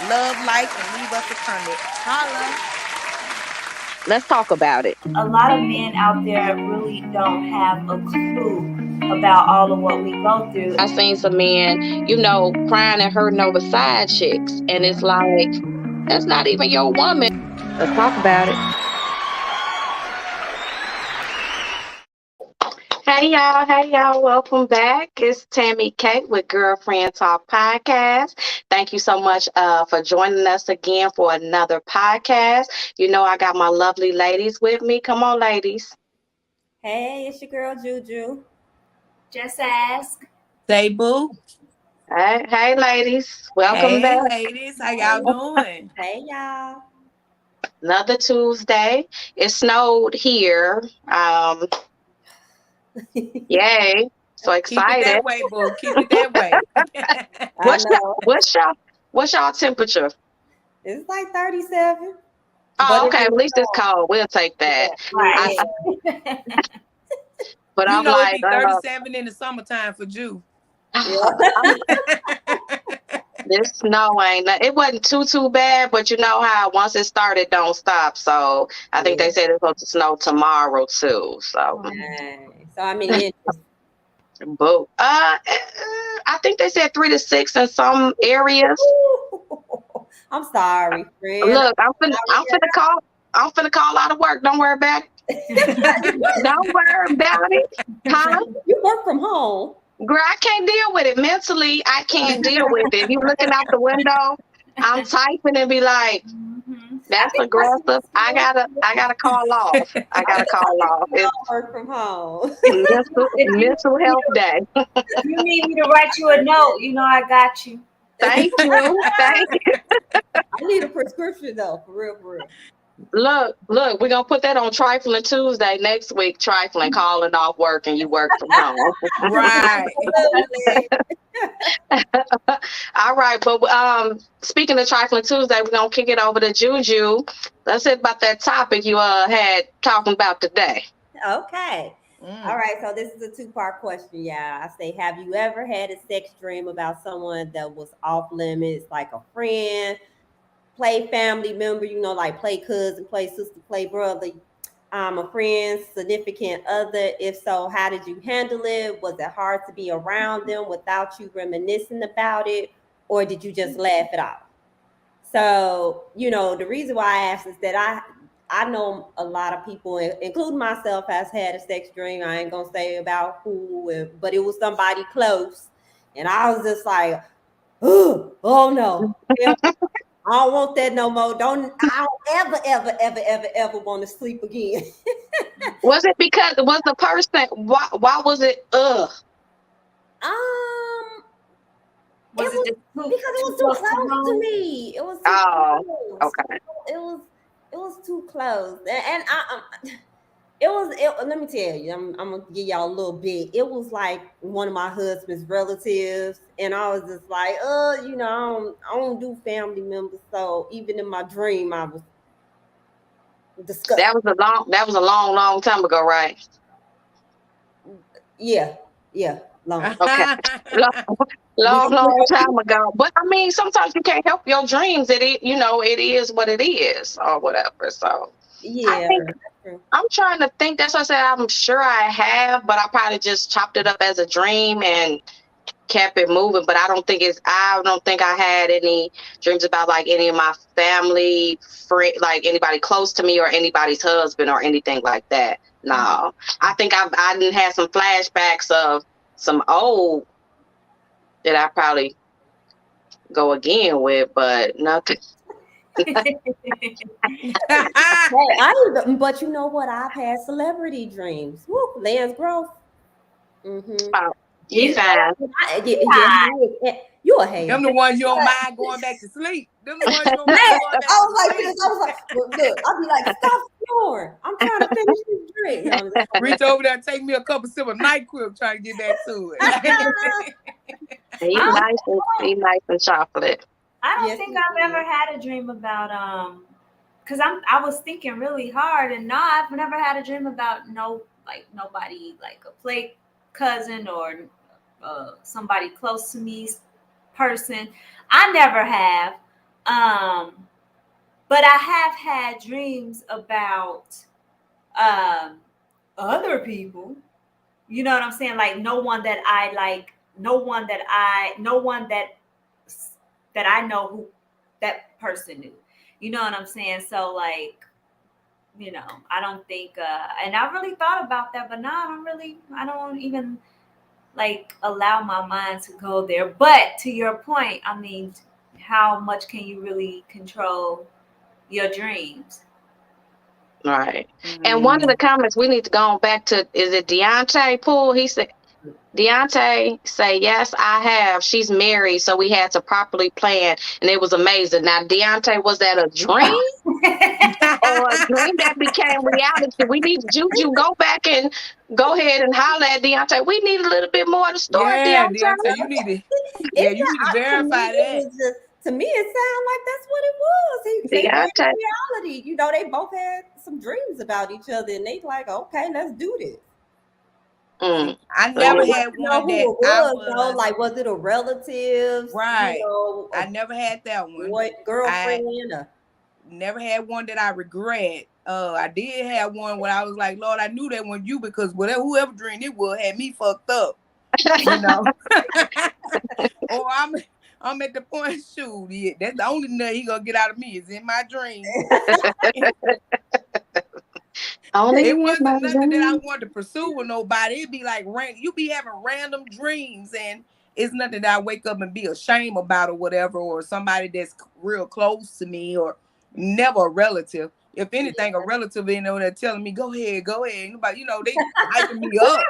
Love, like, and leave us a comment. Holla. Let's talk about it. A lot of men out there really don't have a clue about all of what we go through. I seen some men, crying and hurting over side chicks, and it's like that's not even your woman. Let's talk about it. Hey y'all, welcome back. It's Tammy K with Girlfriend Talk Podcast. Thank you so much for joining us again for another podcast. I got my lovely ladies with me. Come on, ladies. Hey, it's your girl Juju. Just ask. Say boo. Hey, ladies. Welcome back. Hey, ladies. How y'all doing? Hey, y'all. Another Tuesday. It snowed here. Yay. So Keep it excited. that way, boo. Keep it that way. What's y'all temperature? It's like 37. Oh, okay. At least it's cold. We'll take that. Right. But You I'm know, it'd like, be 37 in the summertime for Jew. this snow it wasn't too bad, but you know how once it started, don't stop. So I think they said it's supposed to snow tomorrow too. So, So I mean, boo. I think they said 3 to 6 in some areas. I'm sorry, friend. Look, I'm finna call out of work. Don't worry about it. Don't worry about it. Huh? You work from home. Girl, I can't deal with it. Mentally, I can't deal with it. You looking out the window, I'm typing and be like, that's aggressive. I gotta call off. I gotta call off. It's work from home. mental health day. You need me to write you a note. I got you. Thank you. Thank you. I need a prescription though, for real. Look, we're gonna put that on Trifling Tuesday next week. Trifling, calling off work and you work from home. Right. All right, but speaking of Trifling Tuesday, we're gonna kick it over to Juju. Let's say about that topic you had talking about today. Okay. All right, so this is a 2-part question, yeah. I say, have you ever had a sex dream about someone that was off limits, like a friend, play family member, like play cousin, play sister, play brother, a friend, significant other? If so, how did you handle it? Was it hard to be around them without you reminiscing about it? Or did you just laugh it off? So, the reason why I asked is that I know a lot of people, including myself, has had a sex dream. I ain't gonna say about who, but it was somebody close. And I was just like, oh no. I don't want that no more. I don't ever want to sleep again. Was it because was the person? Why was it? Was it just because it was too close to me. It was too close. Okay. It was too close, and let me tell you, I'm gonna give y'all a little bit. It was like one of my husband's relatives, and I was just like, I don't do family members. So even in my dream, I was disgusted. That was a long time ago, right? Yeah, long. Okay. long time ago. But I mean, sometimes you can't help your dreams. It is what it is, or whatever. So yeah, I'm trying to think. That's what I said. I'm sure I have, but I probably just chopped it up as a dream and kept it moving. But I don't think I had any dreams about like any of my family, friend, like anybody close to me or anybody's husband or anything like that. No, I think I didn't have some flashbacks of some old that I probably go again with, but nothing. But you know what? I've had celebrity dreams. Woo, Lance Gross. Oh, he fine. You a hater. Them the ones you don't mind going back to sleep. Them the ones you don't mind going back to sleep. I was like, well, look, I'll be like, stop snoring. I'm trying to finish this drink. Reach over there and take me a couple sip of NyQuil trying to get back to it. He's nice and chocolate. I don't think I've ever had a dream about because I was thinking really hard, and no, I've never had a dream about nobody like a play cousin or somebody close to me person. I never have. But I have had dreams about other people. You know what I'm saying? Like no one that I like, no one that I know who that person knew. You know what I'm saying? So like, you know, I don't think and I really thought about that, but now I don't even like allow my mind to go there. But to your point, I mean, how much can you really control your dreams? Right. And one of the comments we need to go on back to, is it Deontay Poole? He said, Deontay say, yes, I have. She's married, so we had to properly plan, and it was amazing. Now, Deontay, was that a dream or a dream that became reality? We need Juju, go back and go ahead and holler at Deontay. We need a little bit more of the story, Yeah, Deontay. Deontay, you need to. Yeah, you need to verify that. To me, it sounded like that's what it was. They went in Deontay. reality. You know, they both had some dreams about each other, and they like, okay, let's do this. I never had one that I was. Though. Like, was it a relative? Right. You know, I never had that one. What girlfriend? Never had one that I regret. I did have one where I was like, Lord, I knew that one you, because whoever dreamed it was had me fucked up. You know. Or I'm at the point, shoot, yeah, that's the only nut he gonna get out of me is in my dreams. It wasn't nothing that I wanted to pursue with nobody. It'd be like you be having random dreams, and it's nothing that I wake up and be ashamed about or whatever, or somebody that's real close to me, or never a relative. If anything, a relative, you know, they're telling me, go ahead. Nobody, you know, they hyping me up.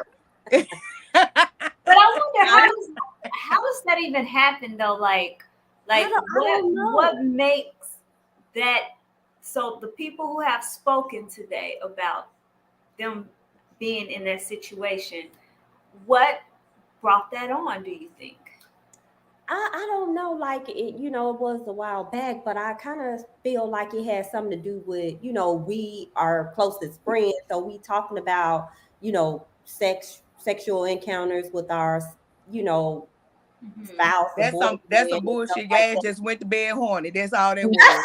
But I wonder how does that even happen though? Like what makes that? So the people who have spoken today about them being in that situation, what brought that on, do you think? I don't know, like it, you know, it was a while back, but I kind of feel like it has something to do with, you know, we are closest friends, so we talking about, you know, sexual encounters with our, you know, spouse. That's some bullshit. Guys just went to bed horny. That's all that was.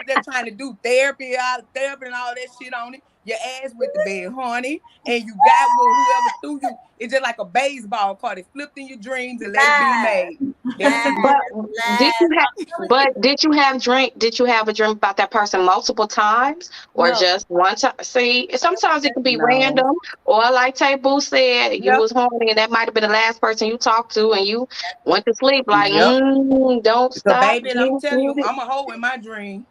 They're trying to do therapy and all that shit on it. Your ass went to bed horny, and you got whoever threw you. It's just like a baseball card. It flipped in your dreams and let it be made. Did you have a dream about that person multiple times, or just one time? See, sometimes it can be random, or like Taboo said, you was horny, and that might have been the last person you talked to, and you went to sleep like, don't stop. Baby, and I'm telling you, I'm a hoe in my dream.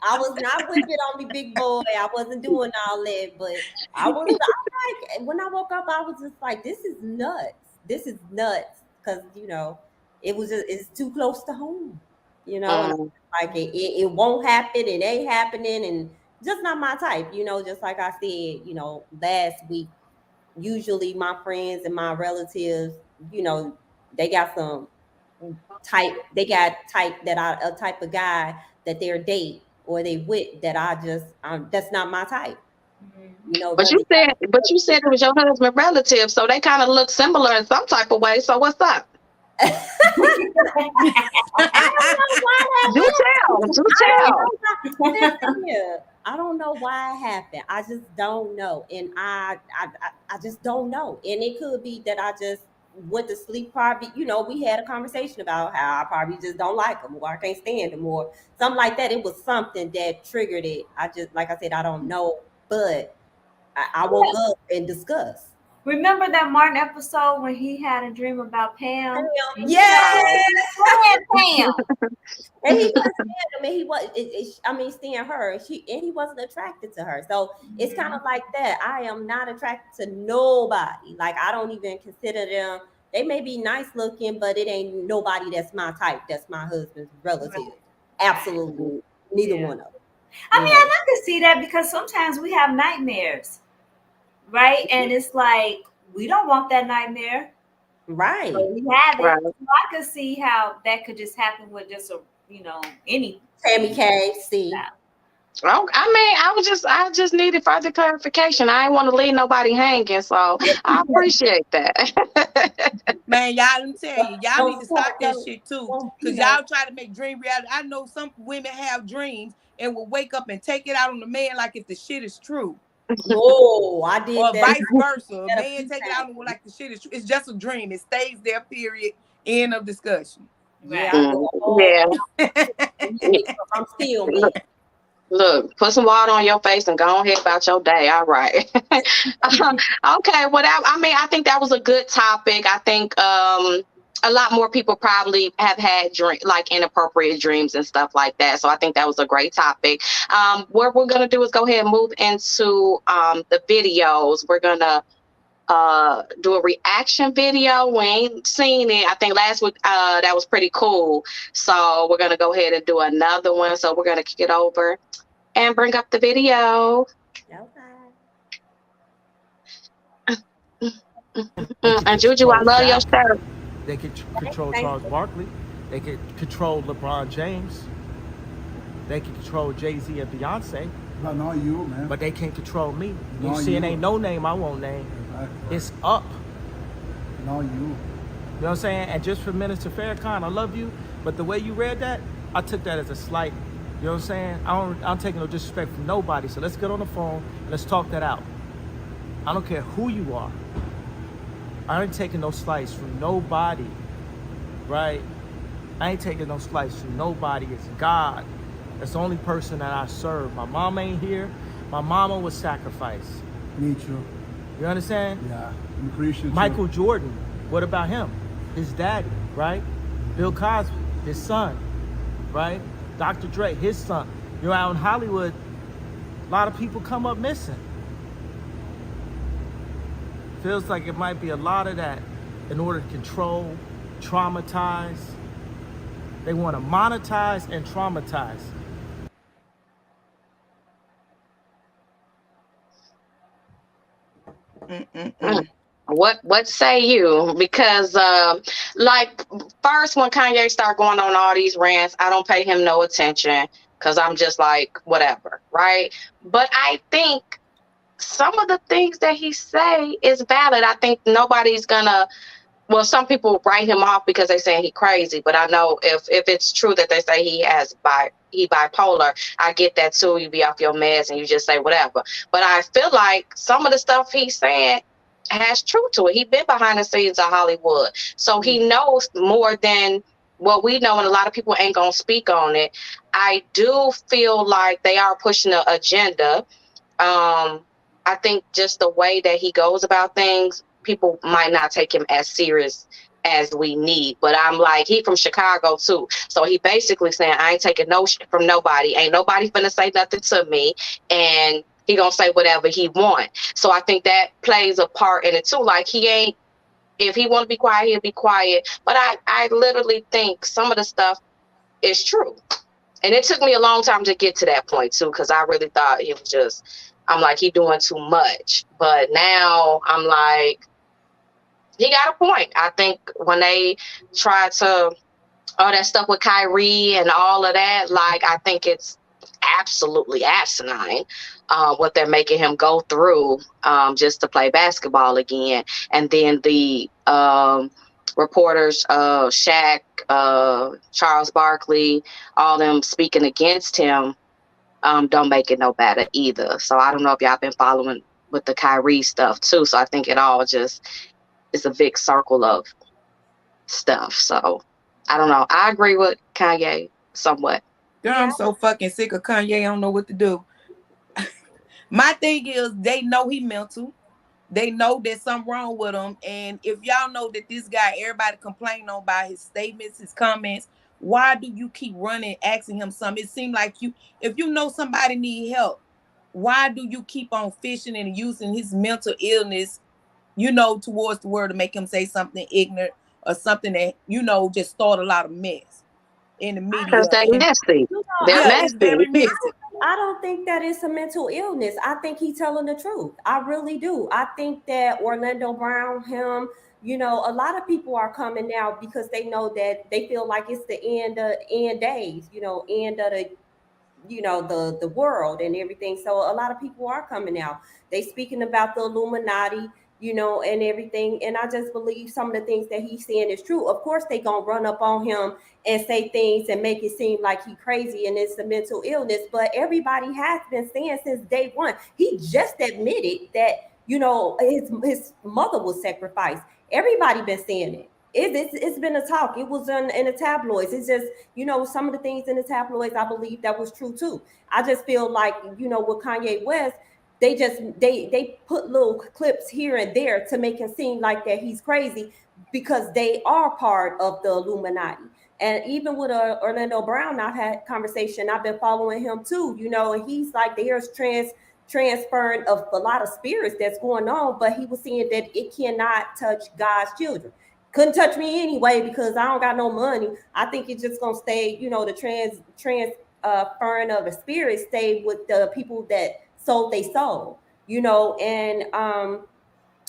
I was not with it on me, big boy. I wasn't doing all that, but I'm like, when I woke up, I was just like, this is nuts. Because, you know, it's too close to home. You know, like it won't happen. It ain't happening, and just not my type. You know, just like I said, you know, last week, usually my friends and my relatives, you know, they got some type a type of guy that they're date or they with that that's not my type. You know, but you said it was your husband relative, so they kind of look similar in some type of way. So what's up? Do tell. I don't know why it happened. I just don't know, and I just don't know. And it could be that I just went to sleep. Probably, you know, we had a conversation about how I probably just don't like him, or I can't stand him, or something like that. It was something that triggered it. I just, like I said, I don't know, but I woke up and discussed. Remember that Martin episode when he had a dream about Pam? Yes, Pam. And he wasn't seeing her. He wasn't attracted to her. So it's kind of like that. I am not attracted to nobody. Like, I don't even consider them. They may be nice looking, but it ain't nobody that's my type. That's my husband's relative. Right. Absolutely, neither one of them. I mean, I can see that because sometimes we have nightmares. Right, and it's like we don't want that nightmare, right? So we have it. Right. So I could see how that could just happen with just any Tammy K. See, Oh, I mean, I just needed further clarification. I didn't want to leave nobody hanging, so I appreciate that. Man, y'all, let me tell you, y'all Don't need to start stop that shit too. you Cause know. y'all try to make dream reality. I know some women have dreams and will wake up and take it out on the man like if the shit is true. No, I did Or that. vice versa. A A man few take it out on times. him like the shit is true. It's just a dream. It stays there, period. End of discussion. Yeah, Right. I go Yeah. I'm still me. Look, look, put some water on your face and go ahead about your day. All right. Okay. Well, I mean, I think that was a good topic. I think a lot more people probably have had like inappropriate dreams and stuff like that. So I think that was a great topic. What we're gonna do is go ahead and move into the videos. We're gonna do a reaction video. We ain't seen it. I think last week that was pretty cool. So we're gonna go ahead and do another one. So we're gonna kick it over and bring up the video. And Juju, I love your shirt. They could control Charles Barkley. They could control LeBron James. They can control Jay-Z and Beyonce. But not you, man. But they can't control me. You Not see, it you. ain't no name I won't name. Exactly. It's up. Not you. You know what I'm saying? And just for Minister Farrakhan, I love you, but the way you read that, I took that as a slight. You know what I'm saying? I'm taking no disrespect from nobody. So let's get on the phone and let's talk that out. I don't care who you are. I ain't taking no slice from nobody, right? I ain't taking no slice from nobody. It's God. That's the only person that I serve. My mom ain't here. My mama was sacrificed. Me too. You understand? Yeah. I'm Christian too. Michael Jordan, what about him? His daddy, right? Bill Cosby, his son, right? Dr. Dre, his son. You know, out in Hollywood, a lot of people come up missing. Feels like it might be a lot of that in order to control, traumatize. They want to monetize and traumatize. What say you? Because like first when Kanye started going on all these rants, I don't pay him no attention because I'm just like whatever, right? But I think some of the things that he say is valid. I think nobody's gonna. Well, some people write him off because they saying he crazy, but I know if it's true that they say he bipolar, I get that too. You be off your meds and you just say whatever. But I feel like some of the stuff he's saying has truth to it. He been behind the scenes of Hollywood, so he knows more than what we know, and a lot of people ain't gonna speak on it. I do feel like they are pushing the agenda. I think just the way that he goes about things, people might not take him as serious as we need. But I'm like, he from Chicago too. So he basically saying, I ain't taking no shit from nobody. Ain't nobody finna say nothing to me. And he gonna say whatever he want. So I think that plays a part in it too. Like he ain't, if he want to be quiet, he'll be quiet. But I literally think some of the stuff is true. And it took me a long time to get to that point too, because I really thought it was just, I'm like, he doing too much. But now I'm like, he got a point. I think when they tried to, all that stuff with Kyrie and all of that, like, I think it's absolutely asinine what they're making him go through just to play basketball again. And then the reporters, Shaq, Charles Barkley, all them speaking against him, don't make it no better either. So I don't know if y'all been following with the Kyrie stuff too. So I think it all just is a big circle of stuff. So I don't know. I agree with Kanye somewhat. Girl, I'm so fucking sick of Kanye. I don't know what to do. My thing is, they know he mental. They know there's something wrong with him. And if y'all know that this guy, everybody complaining on by his statements, his comments, why do you keep running, asking him something? It seems like if you know somebody need help, why do you keep on fishing and using his mental illness, towards the world to make him say something ignorant or something that, just start a lot of mess in the media? Because they're messy. They're Yeah, messy. it's very messy. I don't think that it's a mental illness. I think he's telling the truth. I really do. I think that Orlando Brown, him, a lot of people are coming out because they know that they feel like it's the end days, end of the the world and everything. So a lot of people are coming out. They speaking about the Illuminati, and everything. And I just believe some of the things that he's saying is true. Of course, they gonna run up on him and say things and make it seem like he crazy and it's a mental illness. But everybody has been saying since day one. He just admitted that his mother was sacrificed. Everybody been saying it. It's been a talk. It was in the tabloids. It's just some of the things in the tabloids. I believe that was true too. I just feel like with Kanye West, they put little clips here and there to make him seem like that he's crazy because they are part of the Illuminati. And even with Orlando Brown, I've had conversation. I've been following him too, and he's like there's transferring of a lot of spirits that's going on, but he was saying that it cannot touch God's children. Couldn't touch me anyway because I don't got no money. I think it's just gonna stay, the transferring of the spirit stay with the people that sold they soul, and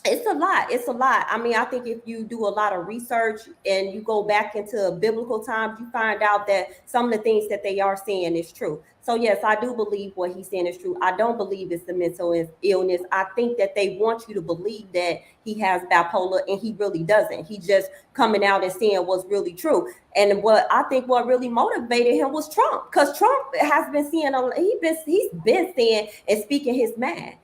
it's a lot. It's a lot. I mean, I think if you do a lot of research and you go back into biblical times, you find out that some of the things that they are saying is true. So yes, I do believe what he's saying is true. I don't believe it's a mental illness. I think that they want you to believe that he has bipolar and he really doesn't. He just coming out and saying what's really true. And what really motivated him was Trump, because Trump has been saying he's been saying and speaking his mind.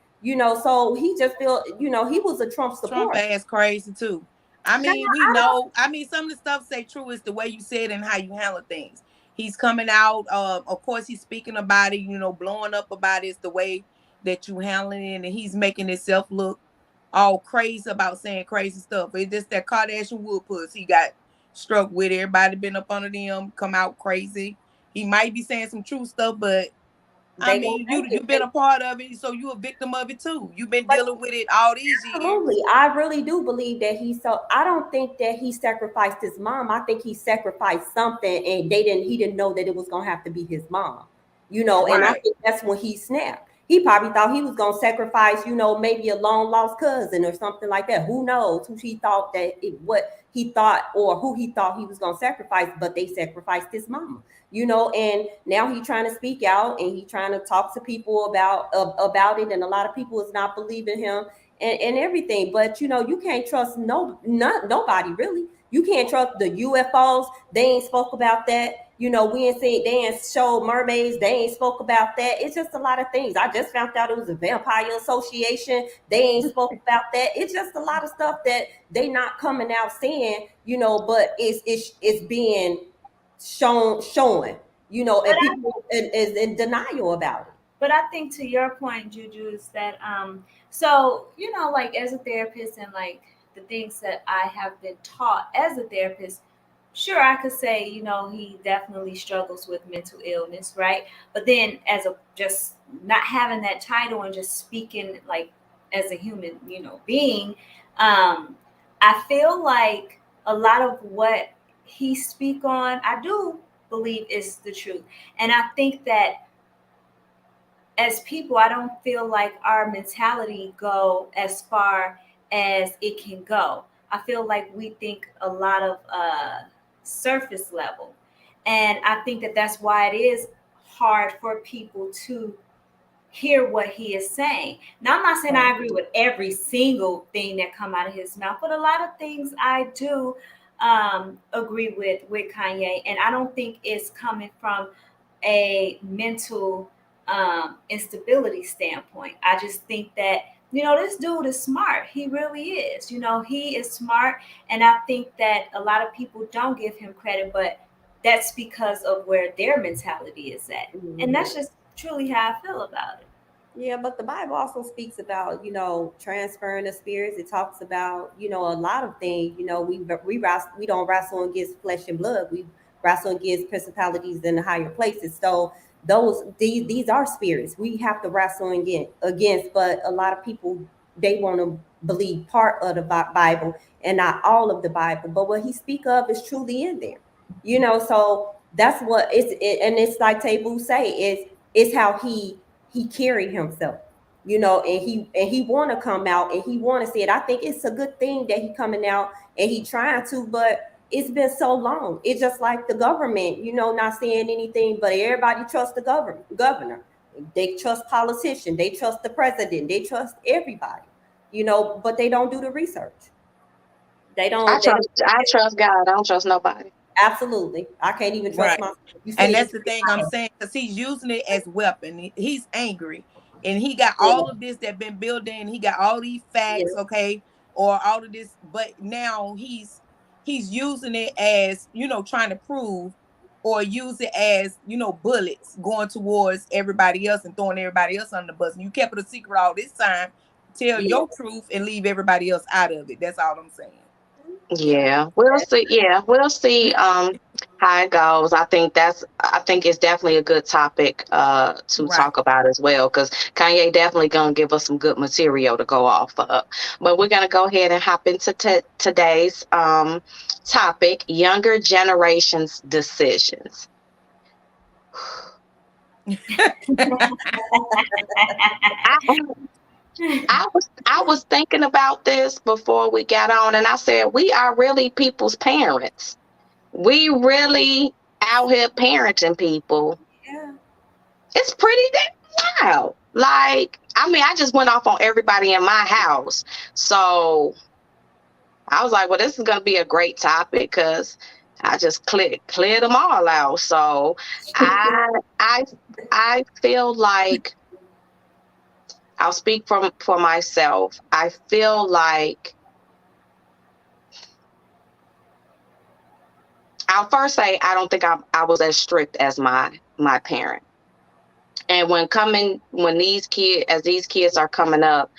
So he just feel, he was a Trump supporter. Trump ass crazy too. I mean, we know. I mean, some of the stuff say true is the way you say it and how you handle things. He's coming out. Of course, he's speaking about it. Blowing up about it. It's the way that you handling it, and he's making himself look all crazy about saying crazy stuff. It's just that Kardashian Wood puss. He got struck with. Everybody been up under them, come out crazy. He might be saying some true stuff, but I mean, you've been a part of it, so you're a victim of it too. You've been dealing with it all these years. Absolutely. I really do believe that I don't think that he sacrificed his mom. I think he sacrificed something and he didn't know that it was gonna have to be his mom. And I think that's when he snapped. He probably thought he was gonna sacrifice, maybe a long lost cousin or something like that. Who knows who he thought what he thought or who he thought he was gonna sacrifice, but they sacrificed his mama. And now he's trying to speak out and he's trying to talk to people about it, and a lot of people is not believing him and everything. But you can't trust nobody really. You can't trust the UFOs. They ain't spoke about that. We ain't seen, they ain't showed mermaids. They ain't spoke about that. It's just a lot of things. I just found out it was a vampire association. They ain't spoke about that. It's just a lot of stuff that they not coming out saying, but it's being showing, and people is in denial about it. But I think to your point, Juju, is that so like as a therapist and like the things that I have been taught as a therapist, sure, I could say, he definitely struggles with mental illness, right? But then as a just not having that title and just speaking like as a human, being, I feel like a lot of what he speak on, I do believe is the truth. And I think that as people, I don't feel like our mentality go as far as it can go. I feel like we think a lot of surface level. And I think that that's why it is hard for people to hear what he is saying. Now, I'm not saying I agree with every single thing that come out of his mouth, but a lot of things I do agree with Kanye. And I don't think it's coming from a mental instability standpoint. I just think that this dude is smart. He really is. He is smart. And I think that a lot of people don't give him credit, but that's because of where their mentality is at. Mm-hmm. And that's just truly how I feel about it. Yeah, but the Bible also speaks about, transferring the spirits. It talks about, a lot of things. We don't wrestle against flesh and blood. We wrestle against principalities in the higher places. So these are spirits we have to wrestle against, but a lot of people, they want to believe part of the Bible and not all of the Bible, but what he speak of is truly in there, so that's what and it's like Tebu say, it's how he carried himself, and he want to come out and he want to say it. I think it's a good thing that he coming out and he trying to, but it's been so long. It's just like the government, not saying anything, but everybody trusts the governor. They trust politicians. They trust the president. They trust everybody, but they don't do the research. They I don't. They don't. trust I trust God. I don't trust nobody. Absolutely. I can't even trust Right. myself. You And say that's it's the thing I'm saying, because he's using it as weapon. He's angry, and he got all of this that been building. He got all these yeah, facts, okay, or all of this, but now he's using it as trying to prove, or use it as bullets going towards everybody else and throwing everybody else under the bus. And you kept it a secret all this time. Tell yeah. your truth and leave everybody else out of it. That's all I'm saying. Yeah, we'll see. Yeah, we'll see how it goes. I think it's definitely a good topic to Right. talk about as well, because Kanye definitely gonna give us some good material to go off of. But we're gonna go ahead and hop into today's topic: younger generations' decisions. I, I was thinking about this before we got on, and I said we are really people's parents. We really out here parenting people. Yeah. It's pretty damn wild. Like, I mean, I just went off on everybody in my house. So I was like, well, this is gonna be a great topic because I just cleared them all out. So I I I feel like I'll speak for myself. I feel like I'll first say I don't think I was as strict as my parent. And when these kids are coming up,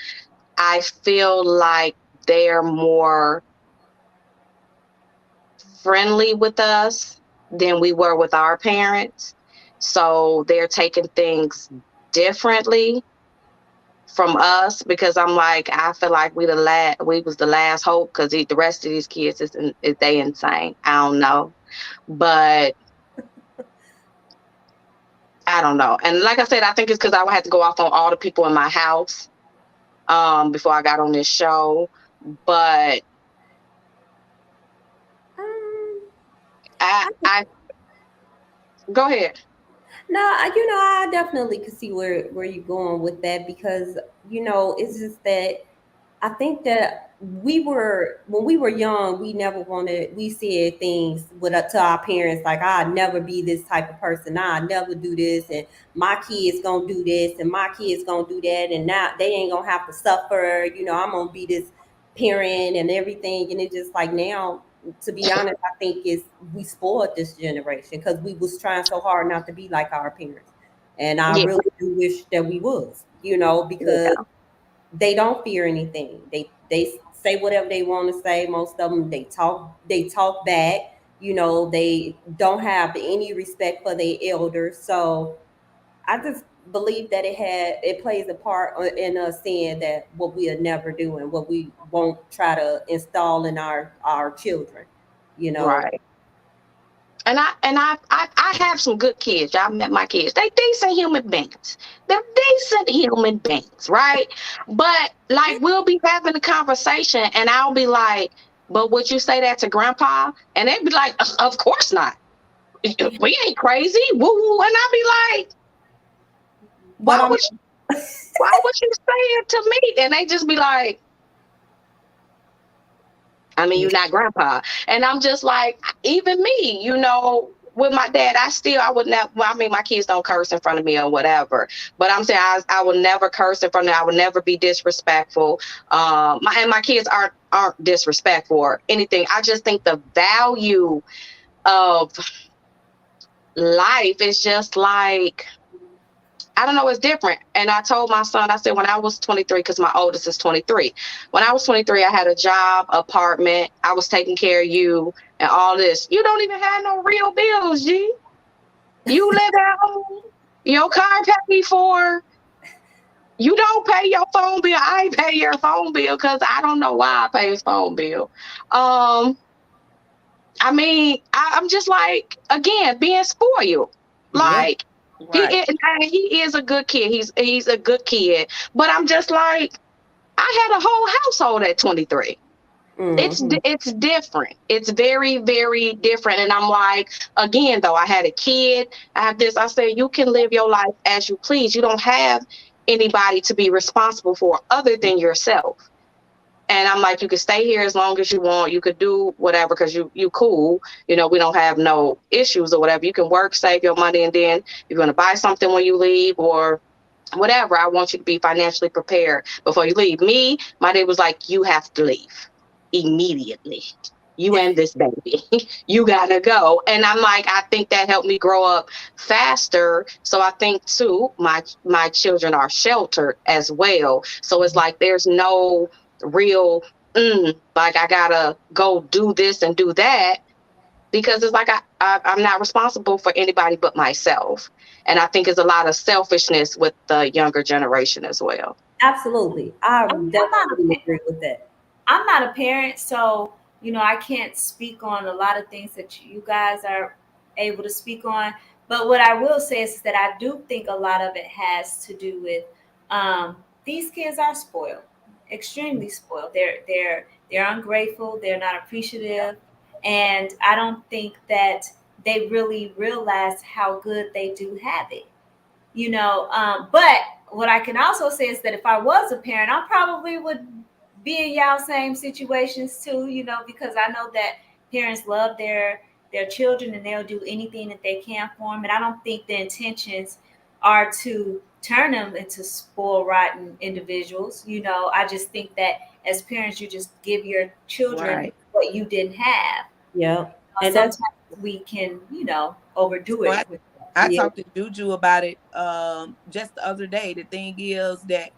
I feel like they're more friendly with us than we were with our parents. So they're taking things differently from us, because I'm like, I feel like we was the last hope, because the rest of these kids is they insane. I don't know, but I don't know. And like I said, I think it's because I had to go off on all the people in my house before I got on this show. But I go ahead. No, I definitely could see where you're going with that, because it's just that I think that when we were young, we said things to our parents like, I'll never be this type of person. I'll never do this. And my kids gonna do this and my kids gonna do that. And now they ain't gonna have to suffer. I'm gonna be this parent and everything. And it's just like now, to be honest, I think we spoiled this generation because we was trying so hard not to be like our parents. And I Yeah, really do wish that we was, because yeah, they don't fear anything. They say whatever they want to say. Most of them they talk back. They don't have any respect for their elders. So I just believe that it plays a part in us saying that what we'll never do and what we won't try to install in our children. You know. right. And I have some good kids. Y'all met my kids. They decent human beings. They're decent human beings, right? But like we'll be having a conversation and I'll be like, but would you say that to grandpa? And they'd be like, of course not. We ain't crazy. Woo woo. And I'll be like, But why would you say it to me? And they just be like, I mean, you're not grandpa. And I'm just like, even me, with my dad, I would never, well, I mean, my kids don't curse in front of me or whatever, but I'm saying I will never curse in front of them. I would never be disrespectful. My kids aren't disrespectful or anything. I just think the value of life is just like, I don't know, it's different. And I told my son, I said, when I was 23, because my oldest is 23. When I was 23, I had a job, apartment, I was taking care of you and all this. You don't even have no real bills, G. You live at home. Your car paid for. You don't pay your phone bill. I pay your phone bill because I don't know why I pay his phone bill. I mean, I'm just like, again, being spoiled. Yeah. Like, Right. he is a good kid. He's a good kid. But I'm just like, I had a whole household at 23. It's different. It's very, very different. And I'm like, again, though, I had a kid. I have this. I said, you can live your life as you please. You don't have anybody to be responsible for other than yourself. And I'm like, you can stay here as long as you want. You could do whatever because you cool. You know, we don't have no issues or whatever. You can work, save your money, and then you're going to buy something when you leave or whatever. I want you to be financially prepared before you leave. Me, my dad was like, you have to leave immediately. You and this baby, you gotta go. And I'm like, I think that helped me grow up faster. So I think too, my children are sheltered as well. So it's like there's no real like I gotta go do this and do that because it's like I'm not responsible for anybody but myself. And I think it's a lot of selfishness with the younger generation as well. Absolutely. I I mean, definitely agree with that. I'm not a parent, so I can't speak on a lot of things that you guys are able to speak on. But what I will say is that I do think a lot of it has to do with these kids are spoiled, extremely spoiled. They're ungrateful. They're not appreciative, and I don't think that they really realize how good they do have it. But what I can also say is that if I was a parent, I probably would be in y'all same situations too, because I know that parents love their children and they'll do anything that they can for them. And I don't think the intentions are to turn them into spoiled, rotten individuals. I just think that as parents, you just give your children what you didn't have. Yeah. And Sometimes we can, overdo So it. I Yeah. talked to Juju about it just the other day. The thing is that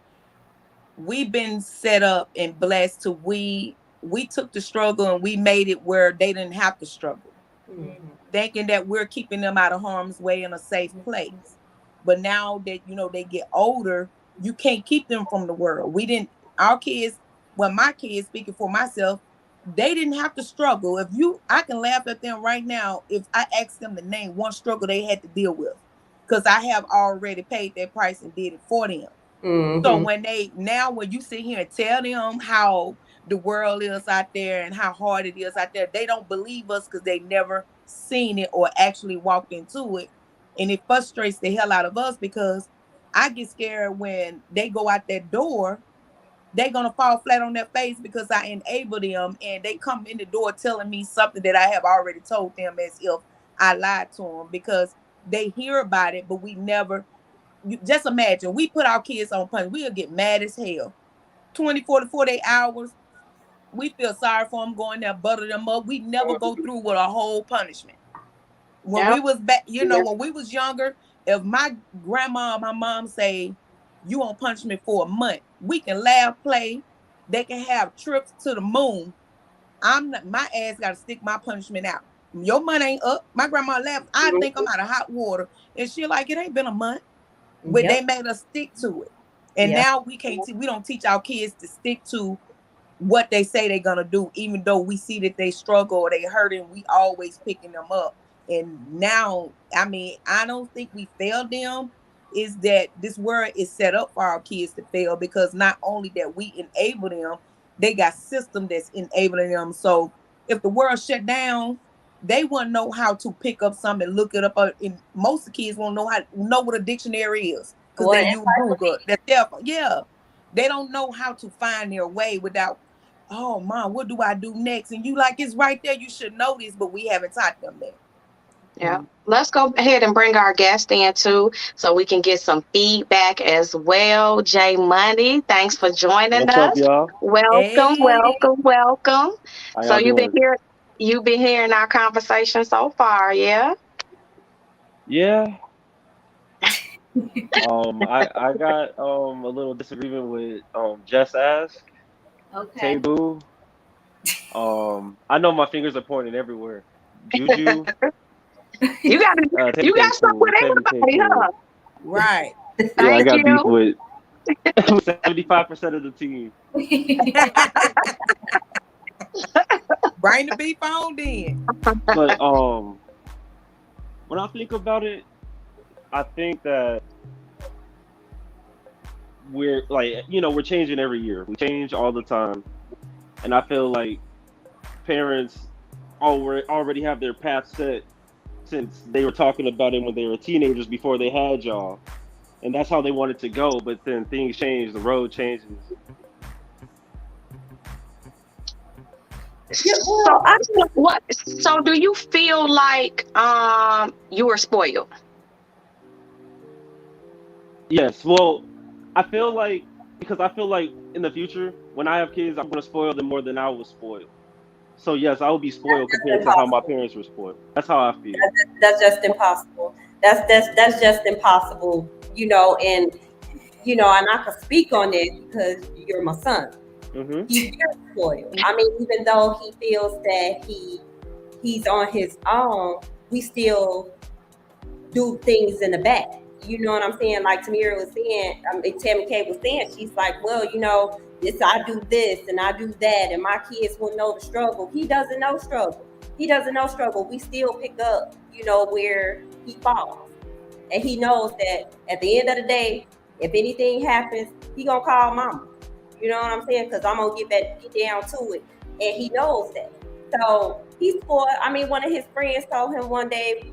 we've been set up and blessed to we took the struggle and we made it where they didn't have to struggle, thinking that we're keeping them out of harm's way in a safe place. But now that they get older, you can't keep them from the world. We didn't our kids, well, my kids, speaking for myself, they didn't have to struggle. I can laugh at them right now if I ask them to name one struggle they had to deal with, because I have already paid that price and did it for them. So when you sit here and tell them how the world is out there and how hard it is out there, they don't believe us because they never seen it or actually walked into it. And it frustrates the hell out of us because I get scared when they go out that door, they're gonna fall flat on their face because I enable them and they come in the door telling me something that I have already told them as if I lied to them, because they hear about it, but we never just imagine we put our kids on punishment. We'll get mad as hell. 24 to 48 hours. We feel sorry for them, going there, butter them up. We never go through with a whole punishment. When we Yep. was back, when we was younger, if my grandma, my mom say, you on punishment for a month, we can laugh, play. They can have trips to the moon. I'm not, my ass got to stick my punishment out. Your money ain't up. My grandma laughed. I think I'm out of hot water. And she like, it ain't been a month. But they made us stick to it. And now we can't we don't teach our kids to stick to what they say they're gonna do, even though we see that they struggle or they hurting, we always picking them up. And now, I mean, I don't think we failed them. Is that this world is set up for our kids to fail, because not only that we enable them, they got system that's enabling them. So if the world shut down, they wouldn't know how to pick up something and look it up. And most of the kids won't know what a dictionary is because they use Google. Yeah, they don't know how to find their way without, oh mom, what do I do next? And you like, it's right there. You should know this, but we haven't taught them that. Yeah. Let's go ahead and bring our guest in too so we can get some feedback as well. Jay Money, thanks for joining What's up, us. y'all? Welcome, Hey, welcome, welcome. How So y'all doing? you've been hearing our conversation so far, yeah? Yeah. I got a little disagreement with Just Ask, Tay Okay. Boo. I know my fingers are pointing everywhere. Juju, You got Tammy you K got stuff with cool. Tammy K everybody, huh? cool. right. Yeah, I Thank got beef you. with 75% of the team. Bring the beef on then. But when I think about it, I think that we're like, we're changing every year. We change all the time. And I feel like parents already have their path set since they were talking about it when they were teenagers before they had y'all, and that's how they wanted to go. But then things change, the road changes. Yeah, well, So do you feel like you were spoiled? Yes, well, I feel like because I feel like in the future when I have kids, I'm gonna spoil them more than I was spoiled. So yes, I will be spoiled compared to how my impossible. parents were spoiled. That's how I feel. That's just impossible. That's just impossible. And and I could speak on it because you're my son. Hmm. He's very spoiled. I mean, even though he feels that he's on his own, we still do things in the back. You know what I'm saying? Like Tamira was saying, Tammy K was saying, she's like, well, this I do this and I do that, and my kids will know the struggle. He doesn't know struggle. He doesn't know struggle. We still pick up, where he falls, and he knows that at the end of the day, if anything happens, he gonna call mama. You know what I'm saying? Because I'm gonna get down to it, and he knows that. So he's spoiled. I mean, one of his friends told him one day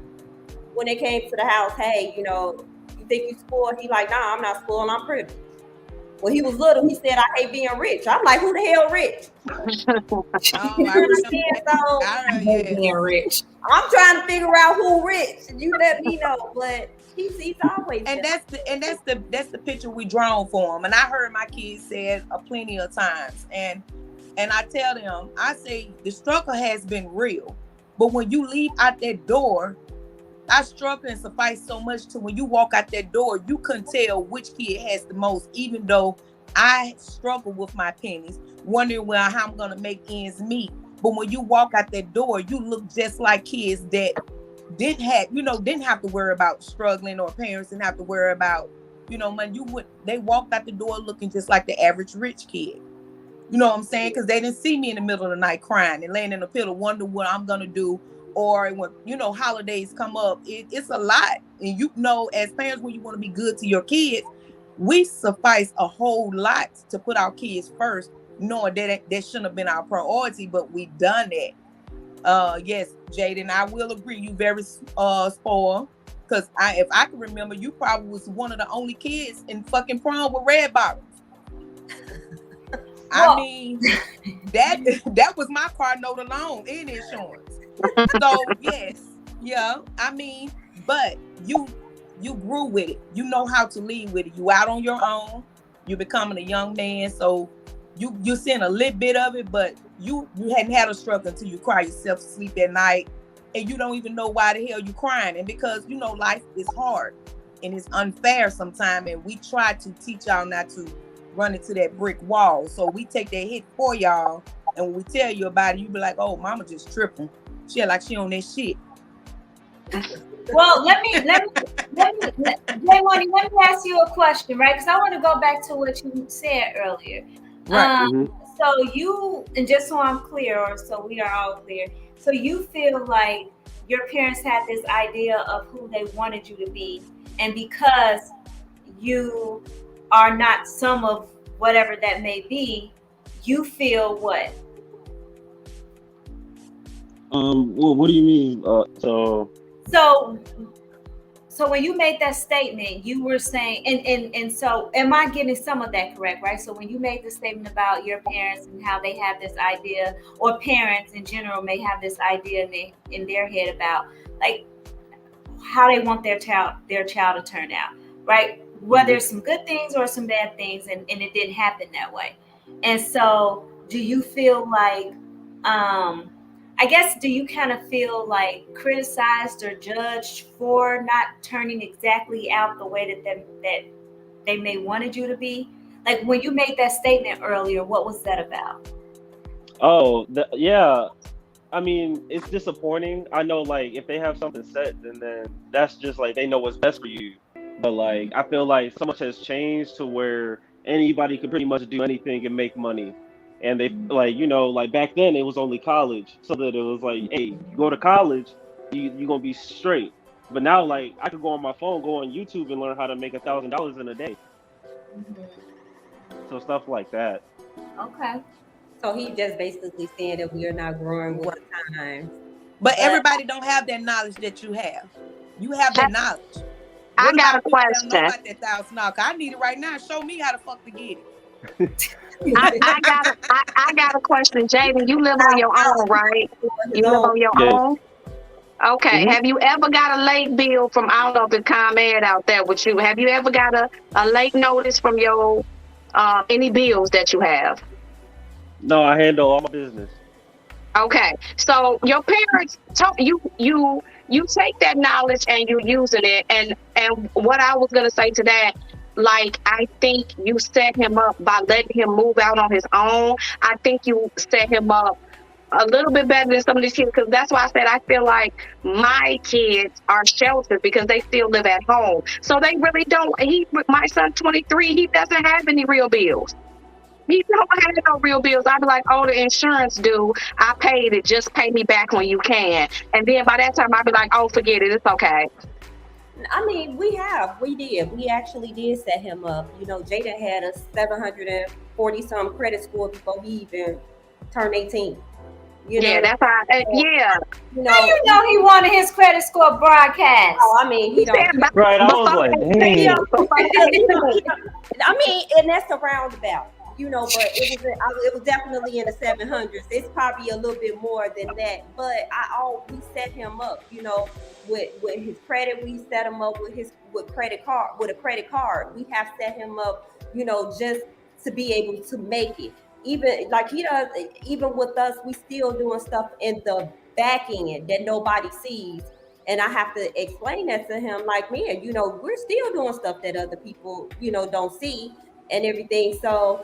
when they came to the house, hey, you think you spoiled? He like, nah, I'm not spoiled, I'm privileged. When he was little, he said, I hate being rich. I'm like, who the hell rich? Oh, You know I what I'm remember saying? that. So Yes. Being rich. I'm trying to figure out who rich. You let me know. But he's always And been. that's the picture we drawn for him. And I heard my kids say it plenty of times. And I tell them, I say the struggle has been real. But when you leave out that door, I struggle and suffice so much to when you walk out that door, you couldn't tell which kid has the most, even though I struggle with my pennies, wondering how I'm gonna make ends meet. But when you walk out that door, you look just like kids that didn't have to worry about struggling, or parents didn't have to worry about, when they walked out the door looking just like the average rich kid. You know what I'm saying? Because they didn't see me in the middle of the night crying and laying in the pillow, wondering what I'm gonna do. Or when holidays come up, it's a lot. And as parents, when you want to be good to your kids, we suffice a whole lot to put our kids first, knowing that shouldn't have been our priority, but we done that. Yes, Jaden, I will agree. You very spoiled. Because if I can remember, you probably was one of the only kids in fucking prom with red bottoms. I mean, that was my car note alone in insurance. So yes, yeah. I mean, but you grew with it. You know how to lead with it. You out on your own. You becoming a young man, so you seeing a little bit of it, but you hadn't had a struggle until you cry yourself to sleep at night, and you don't even know why the hell you crying. And because life is hard and it's unfair sometimes, and we try to teach y'all not to run into that brick wall. So we take that hit for y'all, and when we tell you about it, you be like, "Oh, mama just tripping. She like she on that shit." Well, let me ask you a question, right? Because I want to go back to what you said earlier. Right. So you, and just so I'm clear, or so we are all clear, so you feel like your parents had this idea of who they wanted you to be, and because you are not some of whatever that may be, you feel what? Well, what do you mean? So when you made that statement, you were saying, and so am I getting some of that correct, right? So when you made the statement about your parents and how they have this idea, or parents in general may have this idea in their head about like how they want their child to turn out, right? Whether it's some good things or some bad things, and it didn't happen that way. And so do you feel like I guess, do you kind of feel like criticized or judged for not turning exactly out the way that they may wanted you to be? Like when you made that statement earlier, what was that about? Oh, yeah. I mean, it's disappointing. I know, like, if they have something set, then that's just like they know what's best for you. But like, I feel like so much has changed to where anybody could pretty much do anything and make money. And they like, like back then it was only college, so that it was like, hey, you go to college, you gonna be straight. But now, like, I could go on my phone, go on YouTube, and learn how to make $1,000 in a day. So stuff like that. Okay. So he just basically saying that we are not growing with the times. But everybody don't have that knowledge that you have. You have that knowledge. I What got a about people that don't know question. about that $1,000? I need it right now. Show me how the fuck to get it. I got a question, Jaden. You live on your own, right? You live on your Yes. own. Okay. Mhm. Have you ever got a late bill from, I don't know if it's ComEd out there with you? Have you ever got a late notice from your any bills that you have? No, I handle all my business. Okay, so your parents told you take that knowledge and you're using it, and what I was gonna say to that, like, I think you set him up by letting him move out on his own. I think you set him up a little bit better than some of these kids, because that's why I said I feel like my kids are sheltered because they still live at home, so they really don't. My son 23, he doesn't have any real bills. He don't have no real bills. I'd be like, oh, the insurance due. I paid it. Just pay me back when you can. And then by that time, I'd be like, oh, forget it. It's okay. I mean, we actually did set him up. You know, Jada had a 740 some credit score before he even turned 18. You know, Yeah, that's how. Yeah. You know, How you know he wanted his credit score broadcast? Oh, I mean, he don't. Right, I was like, dang. I mean, and that's a roundabout, you know, but it was definitely in the 700s. It's probably a little bit more than that, but we set him up, you know, with his credit. We set him up with a credit card. We have set him up, you know, just to be able to make it. Even like he does, even with us, we still doing stuff in the back end that nobody sees. And I have to explain that to him, like, man, you know, we're still doing stuff that other people, you know, don't see and everything. So,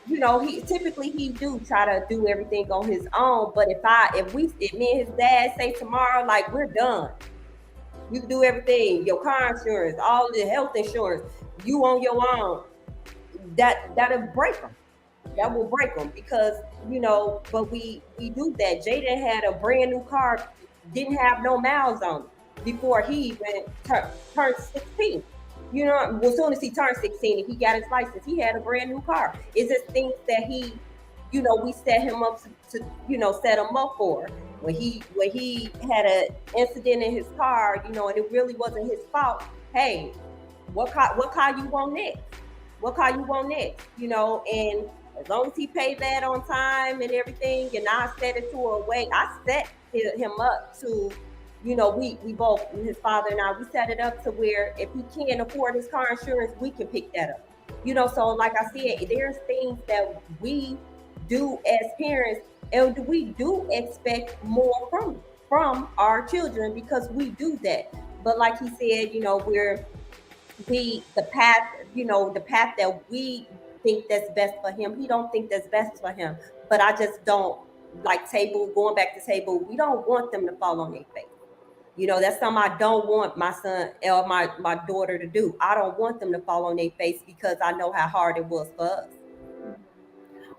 you know, he do try to do everything on his own. But if me and his dad say tomorrow, like, we're done, you can do everything, your car insurance, all the health insurance, you on your own, that'll break him. That will break them because, you know, but we do that. Jaden had a brand new car, didn't have no miles on it before he even turned 16. You know, as soon as he turned 16 and he got his license, he had a brand new car. It's just things that he, you know, we set him up to you know, set him up for. When he had an incident in his car, you know, and it really wasn't his fault. Hey, what car you want next? What car you want next? You know, and as long as he paid that on time and everything, and I set it to a way, I set him up to, you know, we both, his father and I, we set it up to where if he can't afford his car insurance, we can pick that up. You know, so like I said, there's things that we do as parents, and we do expect more from our children because we do that. But like he said, you know, the path that we think that's best for him, he don't think that's best for him. But I just don't like going back to table, we don't want them to fall on their face. You know, that's something I don't want my son or my daughter to do. I don't want them to fall on their face because I know how hard it was for us.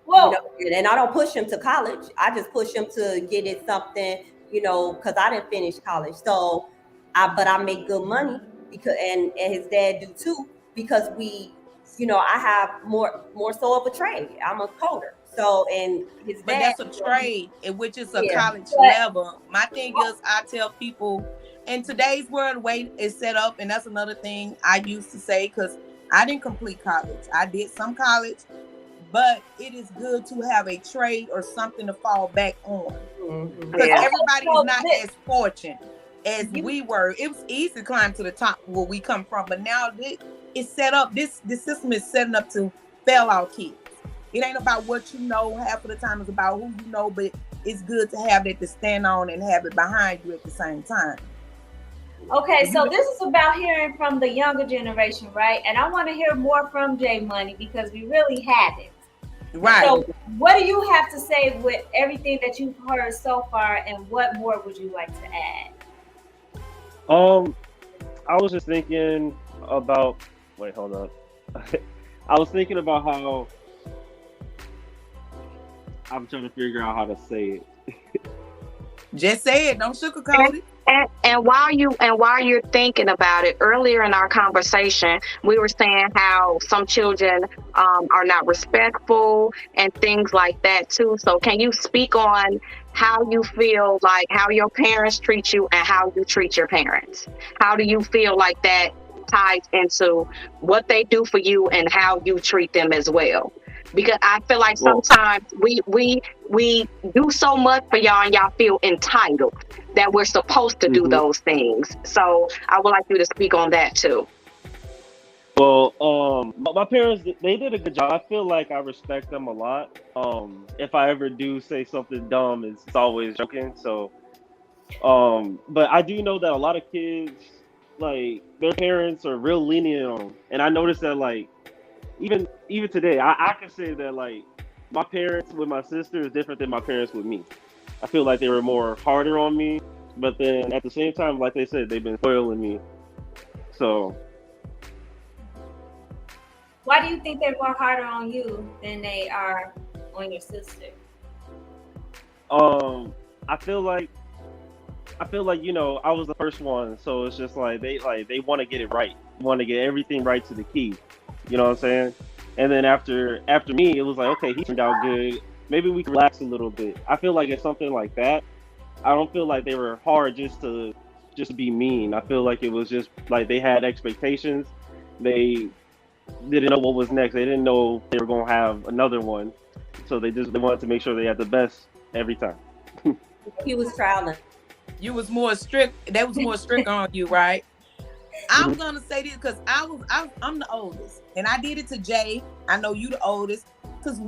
Well, you know, and I don't push him to college. I just push him to get it something, you know, because I didn't finish college. So but I make good money because and his dad do too, because we, you know, I have more so of a trade. I'm a coder. So, and his dad. But that's a trade, which is a college level. My thing is, I tell people, in today's world, the way it's set up, and that's another thing I used to say, because I didn't complete college. I did some college, but it is good to have a trade or something to fall back on. Because everybody is not as fortunate as we were. It was easy to climb to the top where we come from, but now it's set up. This system is setting up to fail our kids. It ain't about what you know. Half of the time it's about who you know, but it's good to have that to stand on and have it behind you at the same time. Okay, so this is about hearing from the younger generation, right? And I want to hear more from J Money because we really haven't. Right. So what do you have to say with everything that you've heard so far, and what more would you like to add? I was just thinking about, wait, hold up. I was thinking about how, I'm trying to figure out how to say it. Just say it. Don't sugarcoat it. And while you're thinking about it, earlier in our conversation, we were saying how some children are not respectful and things like that too. So can you speak on how you feel like how your parents treat you and how you treat your parents? How do you feel like that ties into what they do for you and how you treat them as well? Because I feel like Well, sometimes we do so much for y'all and y'all feel entitled that we're supposed to do those things. So I would like you to speak on that too. well, my parents, they did a good job. I feel like I respect them a lot. If I ever do say something dumb, it's always joking. So, but I do know that a lot of kids, like their parents are real lenient on them, and I noticed that like even today, I can say that like my parents with my sister is different than my parents with me. I feel like they were more harder on me, but then at the same time, like they said, they've been spoiling me. So, Why do you think they're more harder on you than they are on your sister? I feel like I was the first one, so it's just like they want to get it right, want to get everything right to the key. You know what I'm saying? And then after me, it was like, okay, he turned out good. Maybe we can relax a little bit. I feel like it's something like that. I don't feel like they were hard just to be mean. I feel like it was just like they had expectations. They didn't know what was next. They didn't know they were gonna have another one, so they wanted to make sure they had the best every time. He was trialing. You was more strict. That was more strict on you, right? I'm gonna say this because I'm the oldest, and I did it to Jay. I know you the oldest, because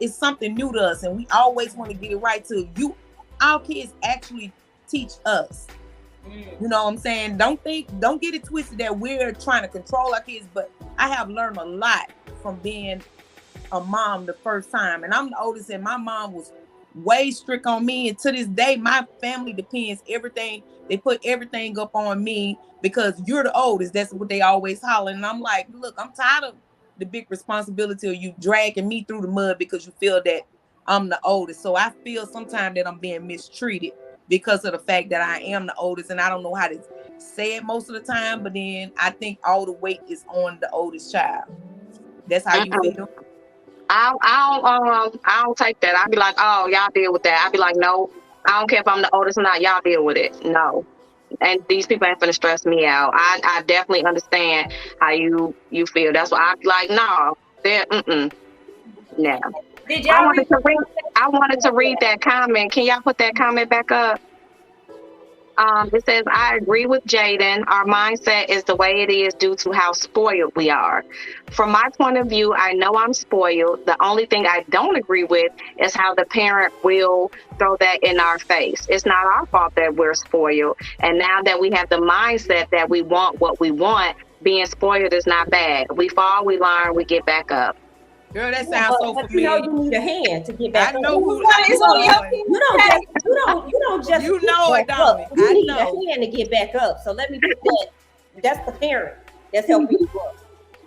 it's something new to us, and we always want to get it right to you. Our kids actually teach us. You know what I'm saying? Don't get it twisted that we're trying to control our kids, but I have learned a lot from being a mom the first time, and I'm the oldest, and my mom was way strict on me, and to this day my family depends everything. They put everything up on me because you're the oldest. That's what they always holler, and I'm like, look, I'm tired of the big responsibility of you dragging me through the mud because you feel that I'm the oldest. So I feel sometimes that I'm being mistreated because of the fact that I am the oldest, and I don't know how to say it most of the time, but then I think all the weight is on the oldest child. That's how you feel? I don't take that. I'd be like, oh, y'all deal with that. I'd be like, no, I don't care if I'm the oldest or not. Y'all deal with it. No. And these people ain't finna stress me out. I definitely understand how you feel. That's why I'd be like, no, no. Did y'all I wanted to read that comment. Can y'all put that comment back up? It says, I agree with Jaden. Our mindset is the way it is due to how spoiled we are. From my point of view, I know I'm spoiled. The only thing I don't agree with is how the parent will throw that in our face. It's not our fault that we're spoiled. And now that we have the mindset that we want what we want, being spoiled is not bad. We fall, we learn, we get back up. Girl, that sounds so but familiar. you need a hand to get back. I know who. You don't just. You know it, don't it? You need a hand to get back up. So let me put that. That's the parent that's helping you up.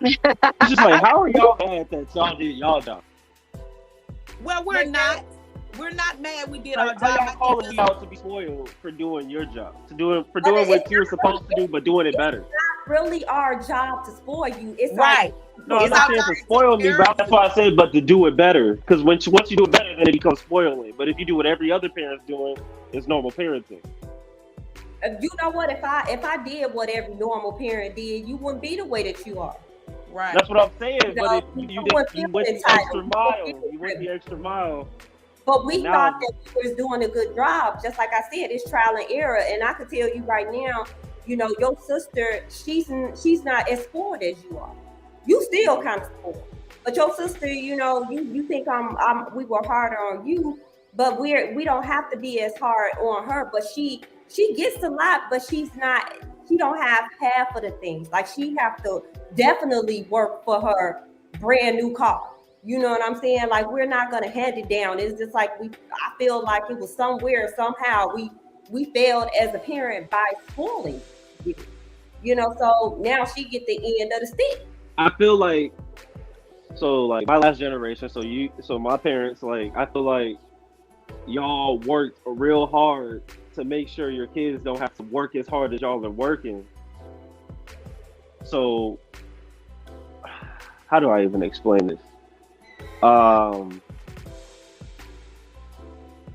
It's just like, how are y'all mad that y'all did y'all job? Well, we're not. We're not mad. We did our job. Y'all calling you out to be spoiled for doing your job, doing what you're supposed to do, but doing it better. It's not really our job to spoil you. It's right. No, I'm not saying to spoil me, but that's why I say, but to do it better. Because once you do it better, then it becomes spoiling. But if you do what every other parent's doing, it's normal parenting. You know what? If I did what every normal parent did, you wouldn't be the way that you are. Right. That's what I'm saying. But if you went the extra mile, you went the extra mile. But we thought that we was doing a good job. Just like I said, it's trial and error. And I can tell you right now, you know, your sister, she's not as spoiled as you are. You still kind of spoiled. But your sister, you know, you think we were harder on you, but we don't have to be as hard on her. But she gets a lot, but she don't have half of the things. Like she have to definitely work for her brand new car. You know what I'm saying? Like we're not gonna hand it down. It's just like I feel like it was somehow we failed as a parent by spoiling you. You know, so now she get the end of the stick. I feel like my last generation, so my parents, like I feel like y'all worked real hard to make sure your kids don't have to work as hard as y'all are working. So how do I even explain this? I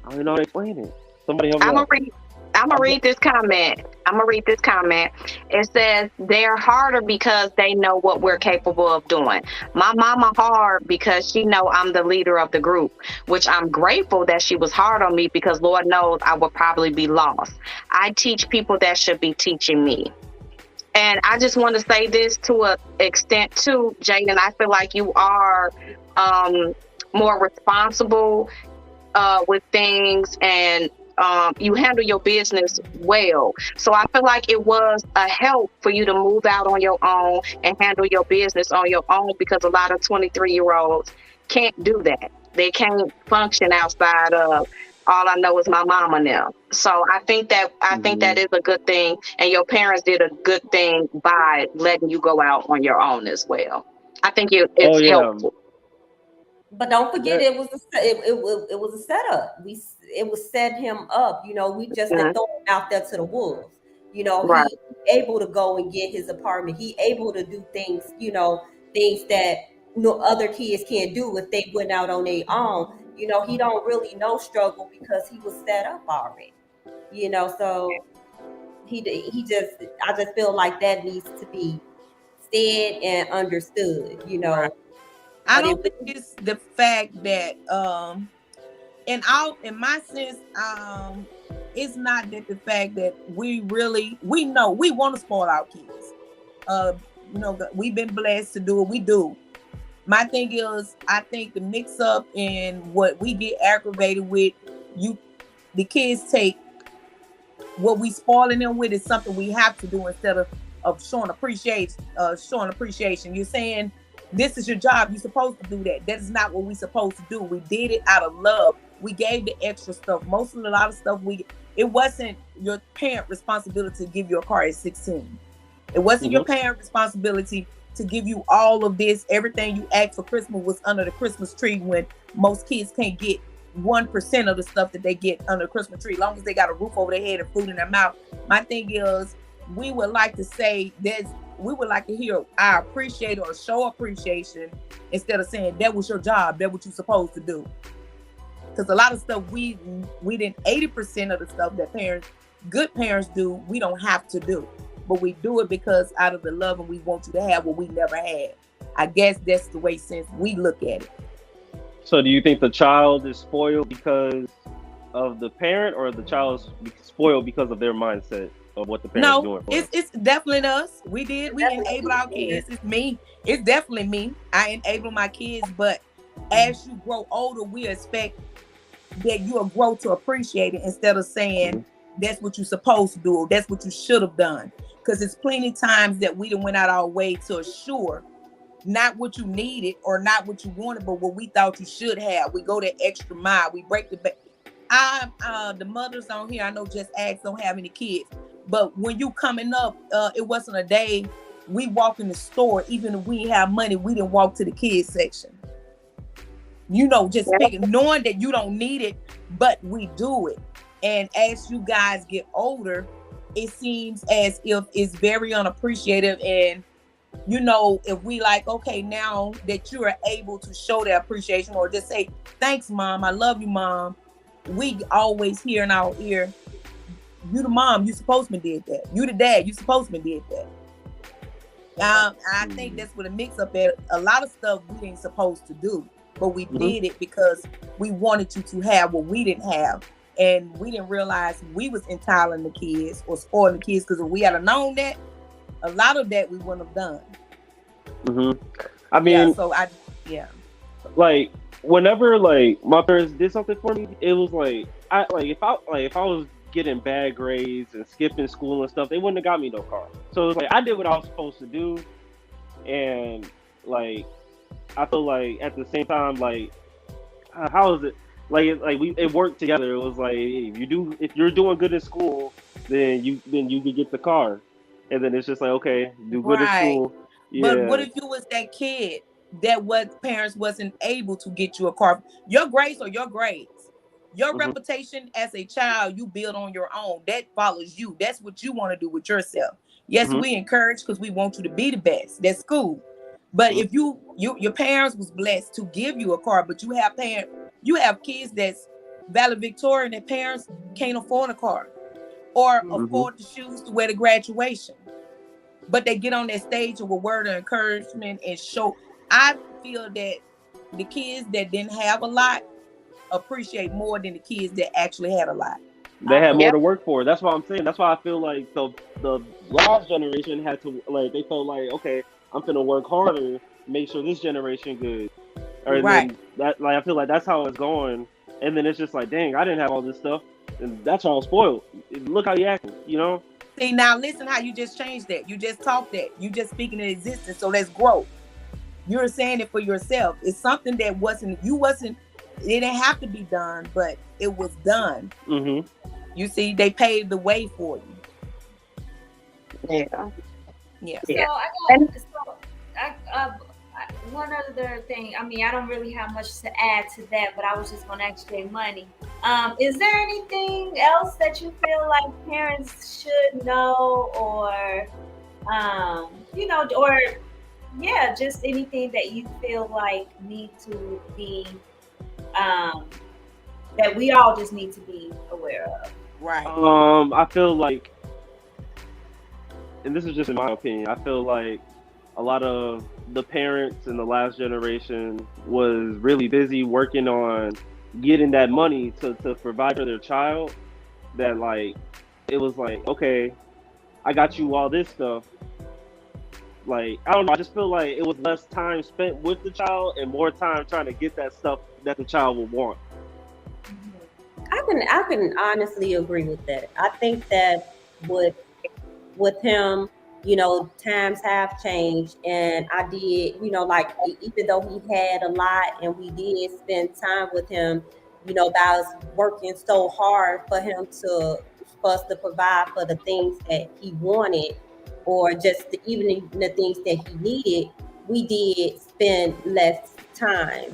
don't know how to explain it. Somebody help me out. I'm gonna read this comment. It says they're harder because they know what we're capable of doing. My mama hard because she know I'm the leader of the group, which I'm grateful that she was hard on me because Lord knows I would probably be lost. I teach people that should be teaching me. And I just want to say this to an extent too, Jaden. I feel like you are more responsible with things, and you handle your business well. So I feel like it was a help for you to move out on your own and handle your business on your own, because a lot of 23-year-olds can't do that. They can't function outside of all I know is my mama now. So I think that is a good thing, and your parents did a good thing by letting you go out on your own as well. I think it's helpful. But don't forget, it was a setup. It was set him up. You know, we just didn't throw him out there to the wolves. You know, right. He able to go and get his apartment. He able to do things. You know, things that no other kids can't do if they went out on their own. You know, he don't really know struggle because he was set up already. You know, so I just feel like that needs to be said and understood. You know. Right. I don't think it's the fact that in my sense, it's not that the fact that we know we want to spoil our kids. You know, we've been blessed to do what we do. My thing is, I think the mix up in what we get aggravated with, the kids take what we spoiling them with is something we have to do instead of showing appreciation. You're saying, this is your job. You're supposed to do that. That is not what we're supposed to do. We did it out of love. We gave the extra stuff. A lot of stuff it wasn't your parent responsibility to give you a car at 16. It wasn't your parent responsibility to give you all of this. Everything you asked for Christmas was under the Christmas tree, when most kids can't get 1% of the stuff that they get under the Christmas tree, as long as they got a roof over their head and food in their mouth. My thing is, we would like to say we would like to hear I appreciate or show appreciation instead of saying that was your job, that what you're supposed to do. Because a lot of stuff we didn't 80% of the stuff that good parents do, we don't have to do. But we do it because out of the love, and we want you to have what we never had. I guess that's the way since we look at it. So do you think the child is spoiled because of the parent, or the child is spoiled because of their mindset of what the parents doing for us? It's definitely us. We enable our kids. It's me. It's definitely me. I enable my kids, but as you grow older, we expect that you'll grow to appreciate it instead of saying that's what you're supposed to do, or that's what you should have done. Because it's plenty times that we done went out our way to assure not what you needed or not what you wanted, but what we thought you should have. We go that extra mile. We break the back. The mothers on here, I know just asked, don't have any kids. But when you coming up, it wasn't a day we walk in the store, even if we have money, we didn't walk to the kids section. You know, just knowing that you don't need it, but we do it. And as you guys get older, it seems as if it's very unappreciative. And, you know, if we like, okay, now that you are able to show that appreciation or just say, thanks, Mom, I love you, Mom. We always hear in our ear, you the mom, you supposed to did that. You the dad, you supposed to did that. I think that's what it mix up at. A lot of stuff we ain't supposed to do, but we did it because we wanted you to have what we didn't have. And we didn't realize we was entitling the kids or spoiling the kids, because if we had known that, a lot of that we wouldn't have done. I mean, like whenever like my parents did something for me, it was like if I was getting bad grades and skipping school and stuff, they wouldn't have got me no car. So it was like I did what I was supposed to do, and like I feel like at the same time, like how is it? It worked together. It was like if you're doing good in school, then you can get the car, and then it's just like, okay, do good in school. Yeah. But what if you was that kid that parents wasn't able to get you a car? Your grades are your grades. Your reputation as a child, you build on your own. That follows you. That's what you want to do with yourself. Yes, we encourage because we want you to be the best. That's cool. But if your parents was blessed to give you a car, but you have kids that's valedictorian, their parents can't afford a car or afford the shoes to wear to graduation. But they get on that stage with a word of encouragement and show. I feel that the kids that didn't have a lot appreciate more than the kids that actually had a lot. They had more to work for. That's what I'm saying. That's why I feel like the last generation had to, like, they felt like, okay, I'm gonna work harder, make sure this generation good. And then that, like, I feel like that's how it's going. And then it's just like, dang, I didn't have all this stuff, and that's how I'm spoiled. Look how you acting, you know? See, now listen how you just changed that. You just talked that. You just speaking in existence. So that's growth. You're saying it for yourself. It's something that it didn't have to be done, but it was done. You see, they paved the way for you. Yeah. So one other thing. I mean, I don't really have much to add to that, but I was just going to ask Jay Money. Is there anything else that you feel like parents should know, or just anything that you feel like need to be that we all just need to be aware of? Right. I feel like, and this is just in my opinion, I feel like a lot of the parents in the last generation was really busy working on getting that money to provide for their child, that, like, it was like, okay, I got you all this stuff. Like, I don't know, I just feel like it was less time spent with the child and more time trying to get that stuff that the child would want. I can honestly agree with that. I think that with him, times have changed, and I did, like, even though he had a lot and we did spend time with him, I was working so hard for us to provide for the things that he wanted, or just even the things that he needed. We did spend less time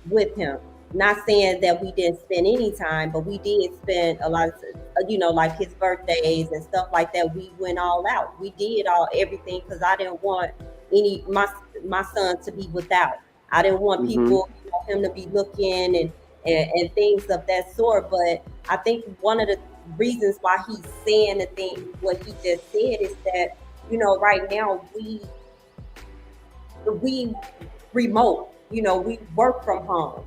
with him. Not saying that we didn't spend any time, but we did spend a lot of, like his birthdays and stuff like that. We went all out. We did everything because I didn't want my son to be without. I didn't want people, him to be looking and things of that sort. But I think one of the reasons why he's saying the thing, what he just said, is that, right now we remote, we work from home.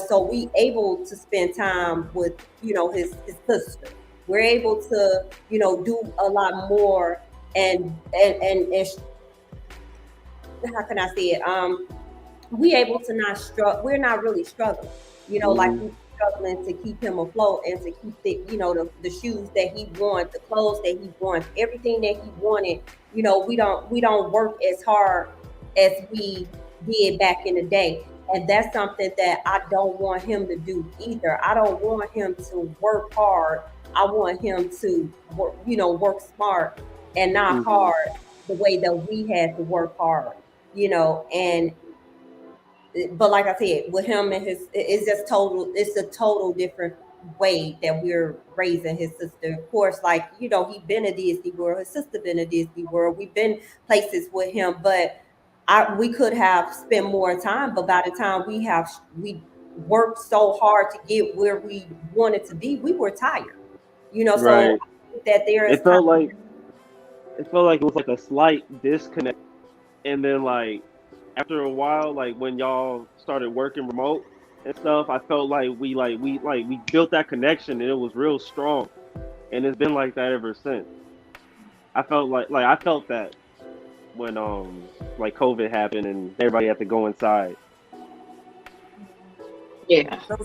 So we able to spend time with, his sister. We're able to, do a lot more and how can I say it? We able to not struggle. We're not really struggling, like we're struggling to keep him afloat and to keep the shoes that he wants, the clothes that he wants, everything that he wanted. We don't work as hard as we did back in the day. And that's something that I don't want him to do either. I don't want him to work hard. I want him to work smart and not hard, the way that we had to work hard, but like I said, with him and it's a total different way that we're raising his sister. Of course, like, he been a Disney World, his sister been a Disney World. We've been places with him, but we could have spent more time, but by the time we worked so hard to get where we wanted to be, we were tired, Right. So that there is it felt like it was like a slight disconnect, and then, like, after a while, like, when y'all started working remote and stuff, I felt like we built that connection, and it was real strong, and it's been like that ever since. I felt that when like COVID happened and everybody had to go inside. Yeah. So,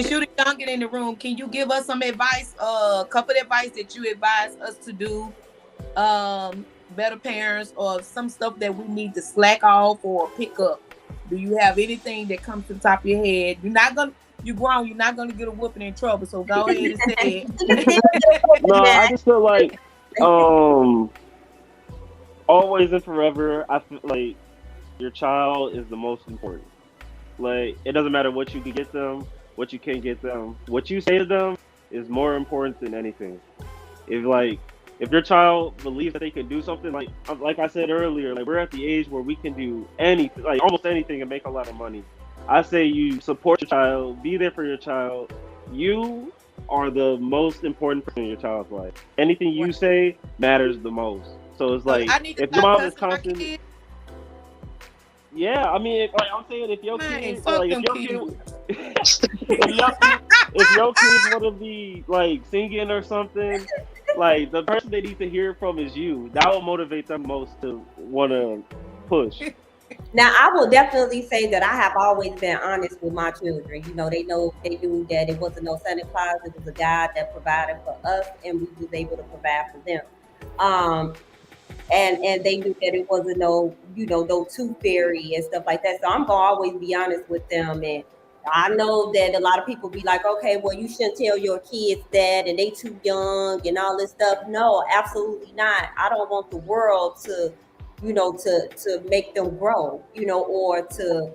Shooting Young, get in the room. Can you give us some advice? Couple of advice that you advise us to do, better parents, or some stuff that we need to slack off or pick up. Do you have anything that comes to the top of your head? You're grown. You're not gonna get a whooping in trouble. So go ahead and say it. No, I just feel like always and forever, I feel like your child is the most important. Like, it doesn't matter what you can get them. what you can get them. What you say to them is more important than anything. If your child believes that they can do something, like I said earlier, like we're at the age where we can do anything, like almost anything, and make a lot of money. I say you support your child, be there for your child. You are the most important person in your child's life. Anything you say matters the most. So it's like if your mom is constantly, yeah, I mean, like I'm saying, if your kid, like if your kids want to be like singing or something, like the person they need to hear from is you. That will motivate them most to want to push. Now, I will definitely say that I have always been honest with my children. You know, they knew that it wasn't no Santa Claus. It was a God that provided for us, and we was able to provide for them. And they knew that it wasn't no tooth fairy and stuff like that. So I'm gonna always be honest with them. And I know that a lot of people be like, okay, well, you shouldn't tell your kids that, and they too young and all this stuff. No, absolutely not. I don't want the world to make them grow, or to,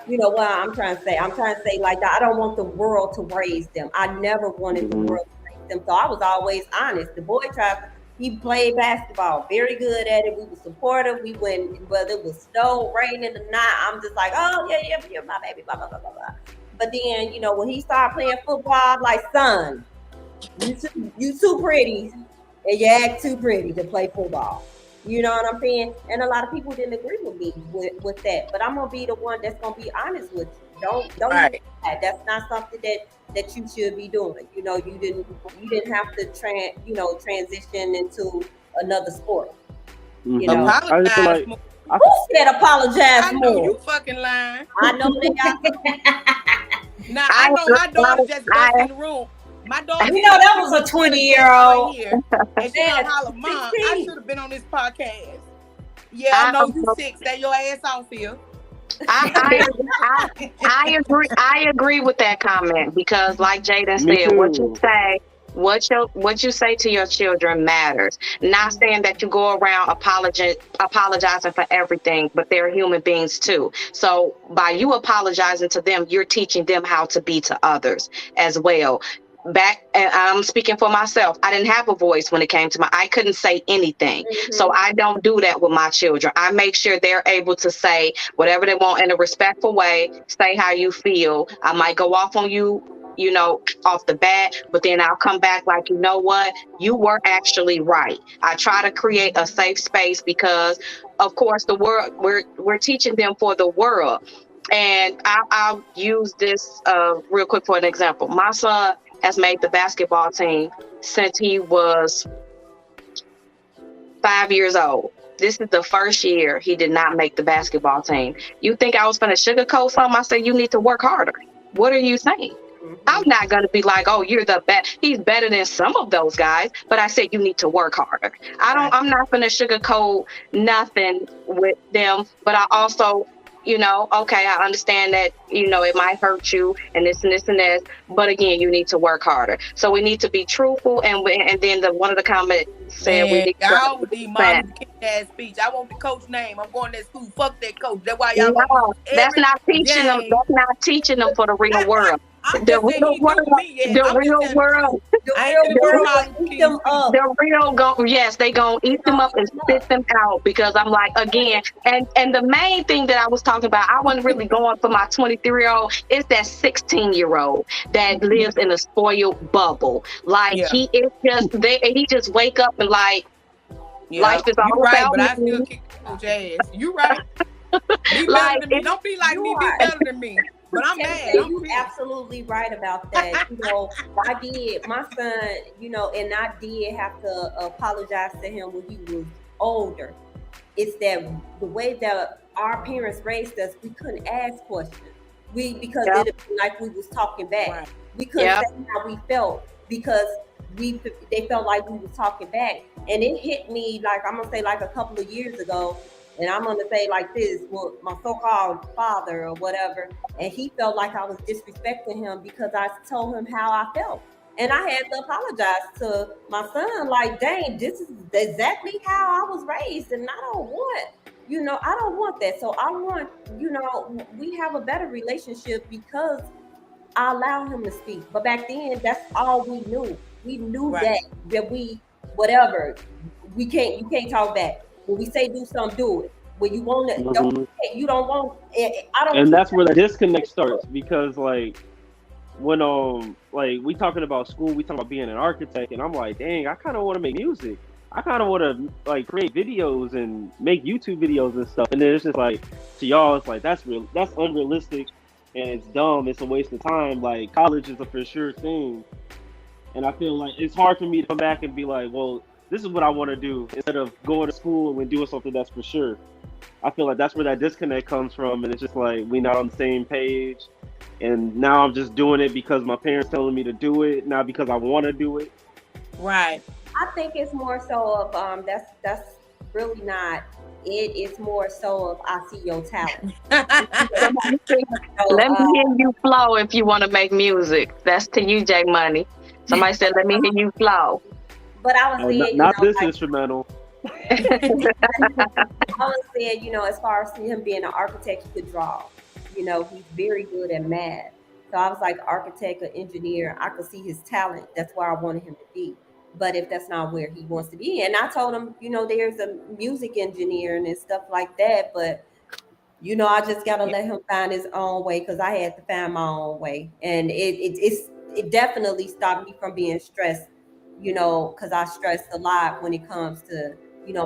what I'm trying to say. I'm trying to say like that. I don't want the world to raise them. I never wanted the world to raise them. So I was always honest. The boy he played basketball, very good at it. We were supportive. We went, whether it was snow, raining or not. I'm just like, oh yeah, you're my baby, blah, blah, blah, blah, blah. But then, when he started playing football, I'm like, son, you too pretty. And you act too pretty to play football. You know what I'm saying? And a lot of people didn't agree with me with that. But I'm gonna be the one that's gonna be honest with you. Don't right. That's not something that you should be doing. You didn't have to transition into another sport. Apologize more. Who said apologize more? I know you fucking lying. I know that. Now I know my daughter just got in the room. My daughter, that was a 20-year-old. Right, and she gonna holler, Mom, I should have been on this podcast. Yeah, I know you sick. Stay your ass off here. I agree with that comment, because like Jaden said, what you say to your children matters. Not saying that you go around apologizing for everything, but they're human beings too. So by you apologizing to them, you're teaching them how to be to others as well. And I'm speaking for myself. I didn't have a voice when it came to I couldn't say anything. Mm-hmm. So I don't do that with my children. I make sure they're able to say whatever they want in a respectful way, say how you feel. I might go off on you, off the bat, but then I'll come back like, you know what? You were actually right. I try to create a safe space because, of course, the world, we're teaching them for the world. And I'll use this real quick for an example. My son has made the basketball team since he was 5 years old. This is the first year he did not make the basketball team. You think I was going to sugarcoat something? I said, you need to work harder. What are you saying? I'm not going to be like, oh, you're the best. He's better than some of those guys. But I said, you need to work harder. I'm not going to sugarcoat nothing with them. But I also, okay, I understand that, it might hurt you and this and this and this. But again, you need to work harder. So we need to be truthful. And then one of the comments said, we need y'all with the Martin King ass speech. I want the coach name. I'm going to that school. Fuck that coach. That's why y'all. No, that's not teaching them. That's not teaching them for the real world. The real world, yes, they gonna eat them up and spit them out, because I'm like, again, and the main thing that I was talking about, I wasn't really going for my 23-year-old, is that 16-year-old that lives in a spoiled bubble. Like he just wake up and like life is all right, about but I still kick coach ass. You right. Be better than me. Don't be like me, be better than me. But I'm mad. You're absolutely right about that. I did, my son, and I did have to apologize to him when he was older. It's that the way that our parents raised us, we couldn't ask questions. Because it'd be like we was talking back. Right. We couldn't say how we felt because they felt like we was talking back. And it hit me, like, I'm going to say like a couple of years ago. And I'm going to say like this, well, my so-called father or whatever, and he felt like I was disrespecting him because I told him how I felt. And I had to apologize to my son, like, dang, this is exactly how I was raised, and I don't want I don't want that. So I want, we have a better relationship because I allow him to speak. But back then, that's all we knew. We knew Right. that we, whatever, you can't talk back. When we say do something, do it. When you want it, you don't want it. I don't. And that's where the disconnect starts, because like when like we talking about school, we talking about being an architect, and I'm like, dang, I kind of want to make music. I kind of want to like create videos and make YouTube videos and stuff. And then it's just like, to y'all, it's like that's unrealistic, and it's dumb. It's a waste of time. Like college is a for sure thing, and I feel like it's hard for me to come back and be like, well, this is what I want to do, instead of going to school and doing something that's for sure. I feel like that's where that disconnect comes from, and it's just like we not on the same page. And now I'm just doing it because my parents telling me to do it, not because I want to do it. Right. I think it's more so of that's really not it. It's more so of I see your talent. Let me hear you flow if you want to make music. That's to you, J Money. Somebody said, let me hear you flow. But I was saying, not this instrumental. I was saying, as far as him being an architect, he could draw. He's very good at math. So I was like, architect or engineer, I could see his talent. That's where I wanted him to be. But if that's not where he wants to be, and I told him, there's a music engineer and stuff like that, but I just gotta let him find his own way, because I had to find my own way, and it definitely stopped me from being stressed, because I stress a lot when it comes to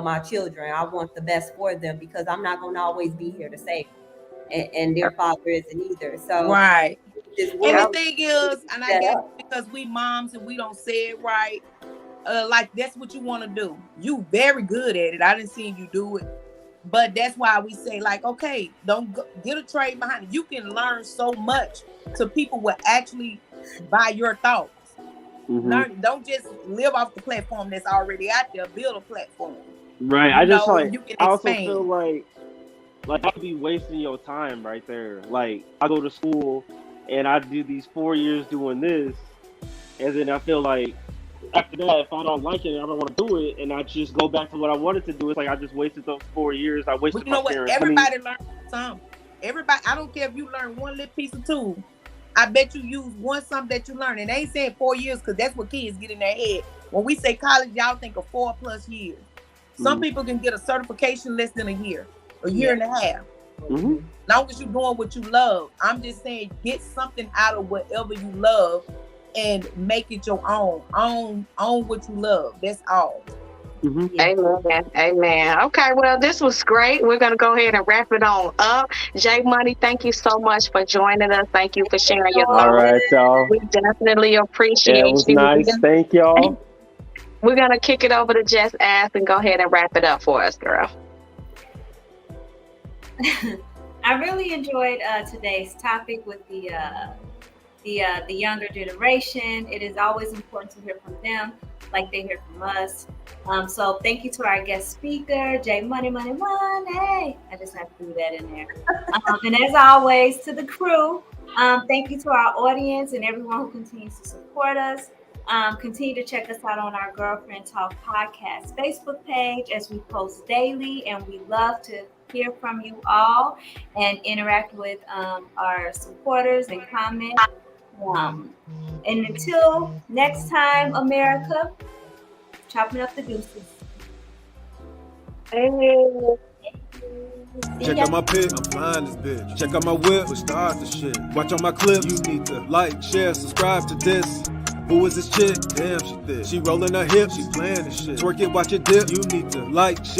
my children. I want the best for them, because I'm not gonna always be here to save them, and their father isn't either. So right. And the thing is, and I guess because we moms and we don't say it right, like that's what you want to do. You very good at it. I didn't see you do it, but that's why we say, like, okay, don't get a trade behind it. You can learn so much, so people will actually buy your thoughts. Learn, don't just live off the platform that's already out there. Build a platform. Right. I also expand. feel like I could be wasting your time right there. Like I go to school and I do these 4 years doing this, and then I feel like after that, if I don't like it and I don't want to do it, and I just go back to what I wanted to do, it's like I just wasted those 4 years. I wasted my parents' Everybody learns something. Everybody, I don't care if you learn one little piece of tool. I bet you use something that you learn. And they ain't saying 4 years, because that's what kids get in their head. When we say college, y'all think of 4+ years. Some people can get a certification less than a year and a half. As long as you're doing what you love. I'm just saying, get something out of whatever you love and make it your own. Own what you love. That's all. Amen. Okay, well, this was great. We're going to go ahead and wrap it on up. J Money, thank you so much for joining us. Thank you for sharing your thoughts. All right, y'all. We definitely appreciate it was you. Nice. Thank y'all. We're going to kick it over to Jess Ass and go ahead and wrap it up for us, girl. I really enjoyed today's topic with the younger generation. It is always important to hear from them like they hear from us. So thank you to our guest speaker, J Money. I just have to do that in there. And as always, to the crew, thank you to our audience and everyone who continues to support us. Continue to check us out on our Girlfriend Talk Podcast Facebook page, as we post daily, and we love to hear from you all and interact with our supporters and comment. And until next time, America, chopping up the deuces. Check out my pic, I'm flying this bitch. Check out my whip, with stars and shit. Watch on my clips, you need to like, share, subscribe to this. Who is this chick? Damn, she thick. She rolling her hips, she playing this shit. Twerk it, watch it dip. You need to like, share.